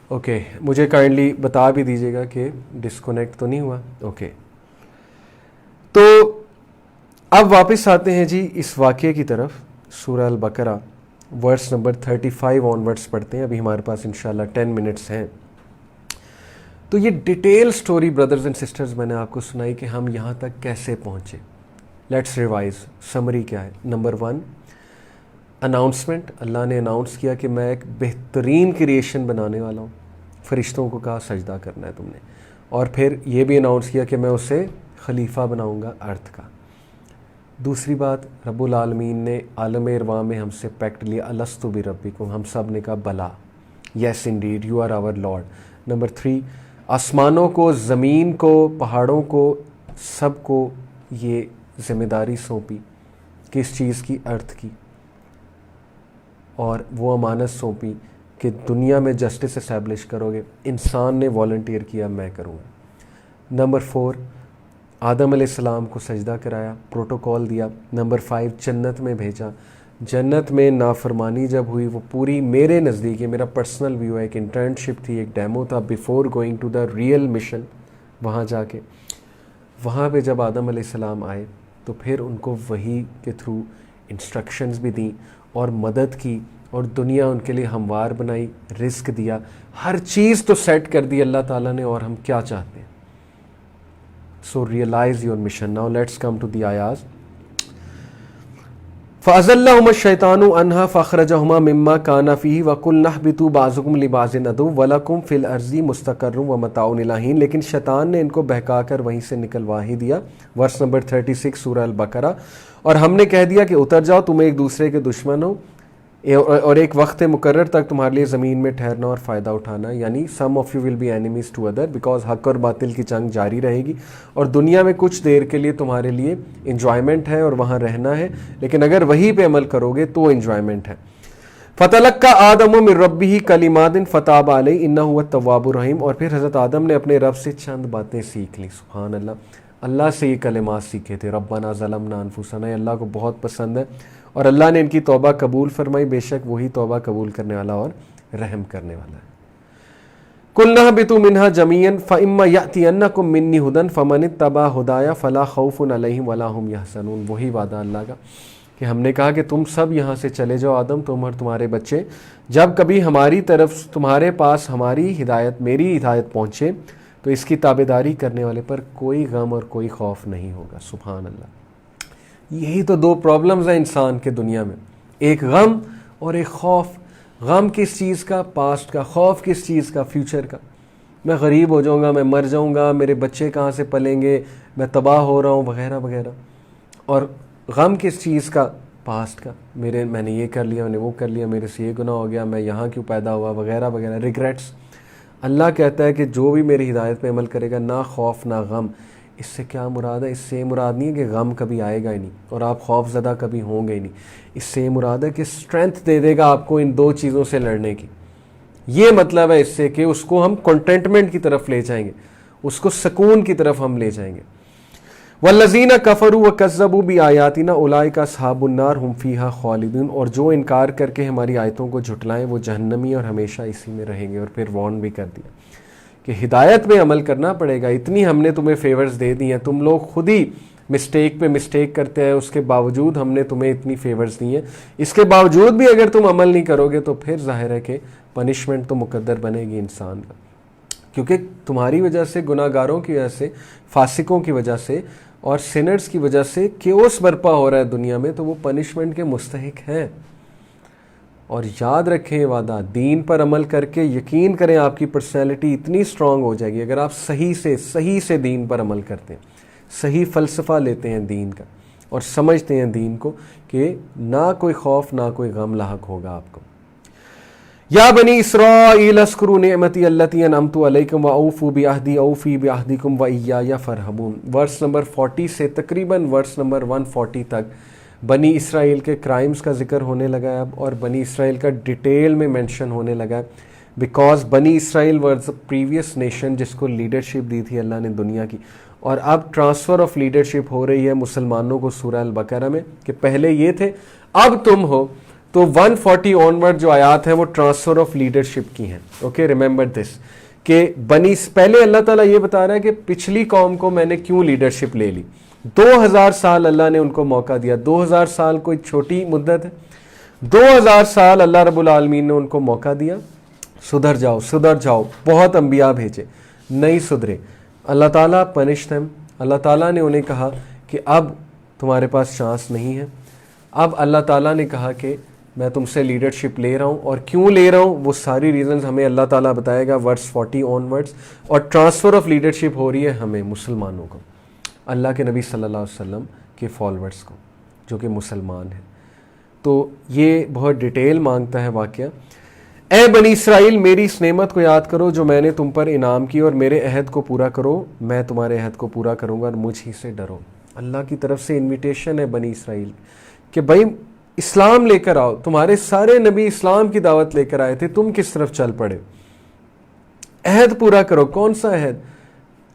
اوکے، مجھے کائنڈلی بتا بھی دیجیے گا کہ ڈسکنیکٹ تو نہیں ہوا. اوکے، تو اب واپس آتے ہیں جی اس واقعے کی طرف. سورہ البقرہ ورس نمبر 35 آن ورڈس پڑھتے ہیں. ابھی ہمارے پاس انشاءاللہ 10 منٹس ہیں. تو یہ detail story brothers and sisters میں نے آپ کو سنائی کہ ہم یہاں تک کیسے پہنچے. Let's revise. سمری کیا ہے؟ Number 1، announcement. اللہ نے اناؤنس کیا کہ میں ایک بہترین کریشن بنانے والا ہوں. فرشتوں کو کہا سجدہ کرنا ہے تم نے. اور پھر یہ بھی اناؤنس کیا کہ میں اسے خلیفہ بناؤں گا ارتھ کا. دوسری بات، رب العالمین نے عالم ارواح میں ہم سے پیکٹ لیا، الست بربکم. ہم سب نے کہا بلا، yes indeed you are our Lord. Number 3، آسمانوں کو، زمین کو، پہاڑوں کو، سب کو یہ ذمہ داری سونپی. کس چیز کی؟ ارتھ کی. اور وہ امانت سونپی کہ دنیا میں جسٹس اسٹیبلش کرو گے. انسان نے والنٹیئر کیا میں کروں گا. نمبر 4، آدم علیہ السلام کو سجدہ کرایا، پروٹوکول دیا. نمبر 5، جنت میں بھیجا. جنت میں نافرمانی جب ہوئی، وہ پوری میرے نزدیک، یہ میرا پرسنل ویو ہے، ایک انٹرنشپ تھی، ایک ڈیمو تھا before going to the real mission. وہاں جا کے، وہاں پہ جب آدم علیہ السلام آئے تو پھر ان کو وحی کے تھرو انسٹرکشنز بھی دیں اور مدد کی، اور دنیا ان کے لیے ہموار بنائی، رزق دیا، ہر چیز تو سیٹ کر دی اللہ تعالیٰ نے. اور ہم کیا چاہتے ہیں؟ So realize your mission. Now let's come to the آیات. فَأَزَلَّهُمَا الشَّيْطَانُ عَنْهَا فَأَخْرَجَهُمَا مِمَّا كَانَا فِيهِ وَقُلْنَا اهْبِطُوا بَعْضُكُمْ لِبَعْضٍ عَدُوٌّ وَلَكُمْ فِي الْأَرْضِ مُسْتَقَرٌّ وَمَتَاعٌ إِلَىٰ حِينٍ. لیکن شیطان نے ان کو بہکا کر وہیں سے نکلوا ہی دیا. ورس نمبر 36 سورہ البقرہ. اور ہم نے کہہ دیا کہ اتر جاؤ، تم ایک دوسرے کے دشمن ہو، اور ایک وقت مقرر تک تمہارے لیے زمین میں ٹھہرنا اور فائدہ اٹھانا. یعنی some of you will be enemies to other, because حق اور باطل کی جنگ جاری رہے گی، اور دنیا میں کچھ دیر کے لیے تمہارے لیے انجوائمنٹ ہے اور وہاں رہنا ہے، لیکن اگر وہی پہ عمل کرو گے تو انجوائمنٹ ہے. فَتَلَقَّىٰ آدَمُ مِن رَبِّهِ كَلِمَاتٍ فَتَابَ عَلَيْهِ إِنَّهُ هُوَ التَّوَّابُ الرَّحِيمُ. اور پھر حضرت آدم نے اپنے رب سے چند باتیں سیکھ لی. سبحان اللہ، اللہ سے یہ کلمات سیکھے تھے. ربنا ظلمنا انفسنا، اللہ کو بہت پسند ہے، اور اللہ نے ان کی توبہ قبول فرمائی. بے شک وہی توبہ قبول کرنے والا اور رحم کرنے والا ہے. قُلْ نَهْبِطُوا مِنْهَا جَمِيعًا فَإِمَّا يَأْتِيَنَّكُم مِّنِّي هُدًى فَمَنِ اتَّبَعَ هُدَايَ فَلَا خَوْفٌ عَلَيْهِمْ وَلَا هُمْ يَحْزَنُونَ۔ وہی وعدہ اللہ کا کہ ہم نے کہا کہ تم سب یہاں سے چلے جاؤ، آدم، تم اور تمہارے بچے، جب کبھی ہماری طرف تمہارے پاس ہماری ہدایت، میری ہدایت پہنچے تو اس کی تابعداری کرنے والے پر کوئی غم اور کوئی خوف نہیں ہوگا۔ سبحان اللہ۔ یہی تو دو پرابلمز ہیں انسان کے دنیا میں، ایک غم اور ایک خوف۔ غم کس چیز کا؟ پاسٹ کا۔ خوف کس چیز کا؟ فیوچر کا۔ میں غریب ہو جاؤں گا، میں مر جاؤں گا، میرے بچے کہاں سے پلیں گے، میں تباہ ہو رہا ہوں، وغیرہ وغیرہ۔ اور غم کس چیز کا؟ پاسٹ کا۔ میں نے یہ کر لیا، میں نے وہ کر لیا، میرے سے یہ گناہ ہو گیا، میں یہاں کیوں پیدا ہوا، وغیرہ وغیرہ، ریگریٹس۔ اللہ کہتا ہے کہ جو بھی میری ہدایت پہ عمل کرے گا، نہ خوف نہ غم۔ اس سے کیا مراد ہے؟ اس سے مراد نہیں ہے کہ غم کبھی آئے گا ہی نہیں اور آپ خوف زدہ کبھی ہوں گے ہی نہیں۔ اس سے مراد ہے کہ اسٹرینتھ دے دے گا آپ کو ان دو چیزوں سے لڑنے کی۔ یہ مطلب ہے اس سے کہ اس کو ہم کنٹینٹمنٹ کی طرف لے جائیں گے، اس کو سکون کی طرف ہم لے جائیں گے۔ والذین کفروا وکذبوا بآیاتنا اولئک اصحاب النار هم فیہا خالدون۔ اور جو انکار کر کے ہماری آیتوں کو جھٹلائیں وہ جہنمی اور ہمیشہ اسی میں رہیں گے۔ اور پھر وارن بھی کر دیا کہ ہدایت میں عمل کرنا پڑے گا، اتنی ہم نے تمہیں فیورز دے دی ہیں، تم لوگ خود ہی مسٹیک پہ مسٹیک کرتے ہیں، اس کے باوجود ہم نے تمہیں اتنی فیورز دی ہیں، اس کے باوجود بھی اگر تم عمل نہیں کرو گے تو پھر ظاہر ہے کہ پنشمنٹ تو مقدر بنے گی انسان کا، کیونکہ تمہاری وجہ سے، گناہ گاروں کی وجہ سے، فاسقوں کی وجہ سے اور سینرز کی وجہ سے کیوس برپا ہو رہا ہے دنیا میں، تو وہ پنشمنٹ کے مستحق ہیں۔ اور یاد رکھیں یہ وعدہ، دین پر عمل کر کے یقین کریں آپ کی پرسنالٹی اتنی سٹرونگ ہو جائے گی اگر آپ صحیح سے دین پر عمل کرتے ہیں، صحیح فلسفہ لیتے ہیں دین کا اور سمجھتے ہیں دین کو، کہ نہ کوئی خوف نہ کوئی غم لاحق ہوگا آپ کو۔ یا بنی اسرائیل اذکروا نعمتی التی انعمت علیکم واوفوا بعہدی اوفی بعہدکم وایای فارہبون۔ ورس نمبر 40 سے تقریباً ورس نمبر 140 تک بنی اسرائیل کے کرائمز کا ذکر ہونے لگا ہے اب، اور بنی اسرائیل کا ڈیٹیل میں مینشن ہونے لگا ہے، بیکاز بنی اسرائیل واز پریویس نیشن جس کو لیڈرشپ دی تھی اللہ نے دنیا کی، اور اب ٹرانسفر آف لیڈرشپ ہو رہی ہے مسلمانوں کو سورہ البقرہ میں، کہ پہلے یہ تھے اب تم ہو۔ تو 140 آنورڈ جو آیات ہیں وہ ٹرانسفر آف لیڈرشپ کی ہیں۔ اوکے، ریممبر دس، کہ پہلے اللہ تعالیٰ یہ بتا رہا ہے کہ پچھلی قوم کو میں نے کیوں لیڈرشپ لے لی، 2000 سال اللہ نے ان کو موقع دیا۔ 2000 سال کوئی چھوٹی مدت ہے، 2000 سال اللہ رب العالمین نے ان کو موقع دیا، سدھر جاؤ سدھر جاؤ، بہت انبیاء بھیجے، نہیں سدھرے، اللہ تعالیٰ پنش them۔ اللہ تعالیٰ نے انہیں کہا کہ اب تمہارے پاس چانس نہیں ہے۔ اب اللہ تعالیٰ نے کہا کہ میں تم سے لیڈرشپ لے رہا ہوں، اور کیوں لے رہا ہوں وہ ساری ریزنز ہمیں اللہ تعالیٰ بتائے گا ورس 40 آنورڈز۔ اور ٹرانسفر آف لیڈرشپ ہو رہی ہے ہمیں مسلمانوں کو، اللہ کے نبی صلی اللہ علیہ وسلم کے فالورز کو جو کہ مسلمان ہیں۔ تو یہ بہت ڈیٹیل مانگتا ہے واقعہ۔ اے بنی اسرائیل، میری اس نعمت کو یاد کرو جو میں نے تم پر انعام کی، اور میرے عہد کو پورا کرو، میں تمہارے عہد کو پورا کروں گا، اور مجھ ہی سے ڈرو۔ اللہ کی طرف سے انویٹیشن ہے بنی اسرائیل کہ بھائی اسلام لے کر آؤ، تمہارے سارے نبی اسلام کی دعوت لے کر آئے تھے، تم کس طرف چل پڑے؟ عہد پورا کرو۔ کون سا عہد؟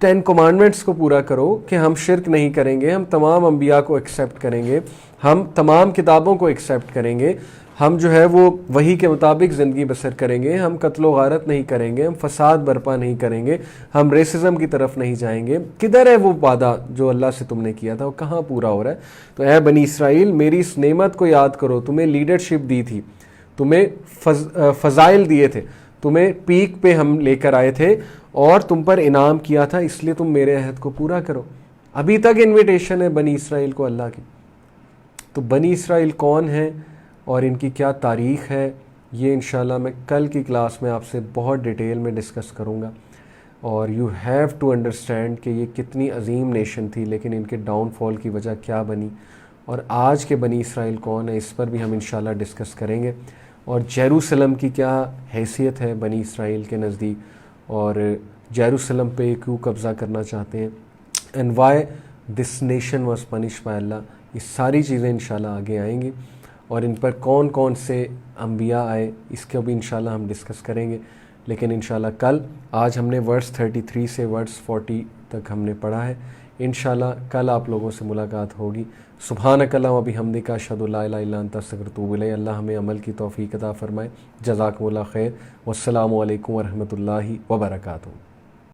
10 کمانڈمنٹس کو پورا کرو کہ ہم شرک نہیں کریں گے، ہم تمام انبیاء کو ایکسیپٹ کریں گے، ہم تمام کتابوں کو ایکسیپٹ کریں گے، ہم جو ہے وہ وحی کے مطابق زندگی بسر کریں گے، ہم قتل و غارت نہیں کریں گے، ہم فساد برپا نہیں کریں گے، ہم ریسزم کی طرف نہیں جائیں گے۔ کدھر ہے وہ وعدہ جو اللہ سے تم نے کیا تھا، وہ کہاں پورا ہو رہا ہے؟ تو اے بنی اسرائیل، میری اس نعمت کو یاد کرو، تمہیں لیڈرشپ دی تھی، تمہیں فضائل دیے تھے، تمہیں پیک پہ ہم لے کر آئے تھے اور تم پر انعام کیا تھا، اس لیے تم میرے عہد کو پورا کرو۔ ابھی تک انویٹیشن ہے بنی اسرائیل کو اللہ کی۔ تو بنی اسرائیل کون ہیں اور ان کی کیا تاریخ ہے، یہ انشاءاللہ میں کل کی کلاس میں آپ سے بہت ڈیٹیل میں ڈسکس کروں گا، اور یو ہیو ٹو انڈرسٹینڈ کہ یہ کتنی عظیم نیشن تھی، لیکن ان کے ڈاؤن فال کی وجہ کیا بنی، اور آج کے بنی اسرائیل کون ہے، اس پر بھی ہم انشاءاللہ ڈسکس کریں گے، اور جیروسلم کی کیا حیثیت ہے بنی اسرائیل کے نزدیک، اور جیروسلم پہ کیوں قبضہ کرنا چاہتے ہیں، and why this nation was punish by Allah. یہ ساری چیزیں انشاءاللہ آگے آئیں گی، اور ان پر کون کون سے انبیاء آئے اس کو بھی انشاءاللہ ہم ڈسکس کریں گے، لیکن انشاءاللہ کل۔ آج ہم نے ورس 33 سے ورس 40 تک ہم نے پڑھا ہے. انشاءاللہ کل آپ لوگوں سے ملاقات ہوگی. سبحانک اللہم و بحمدک اشہد ان لا الہ الا انت استغفرک و اتوب الیک. اللہ ہمیں عمل کی توفیق عطا فرمائے. جزاکم اللہ خیر. والسلام علیکم ورحمۃ اللہ وبرکاتہ.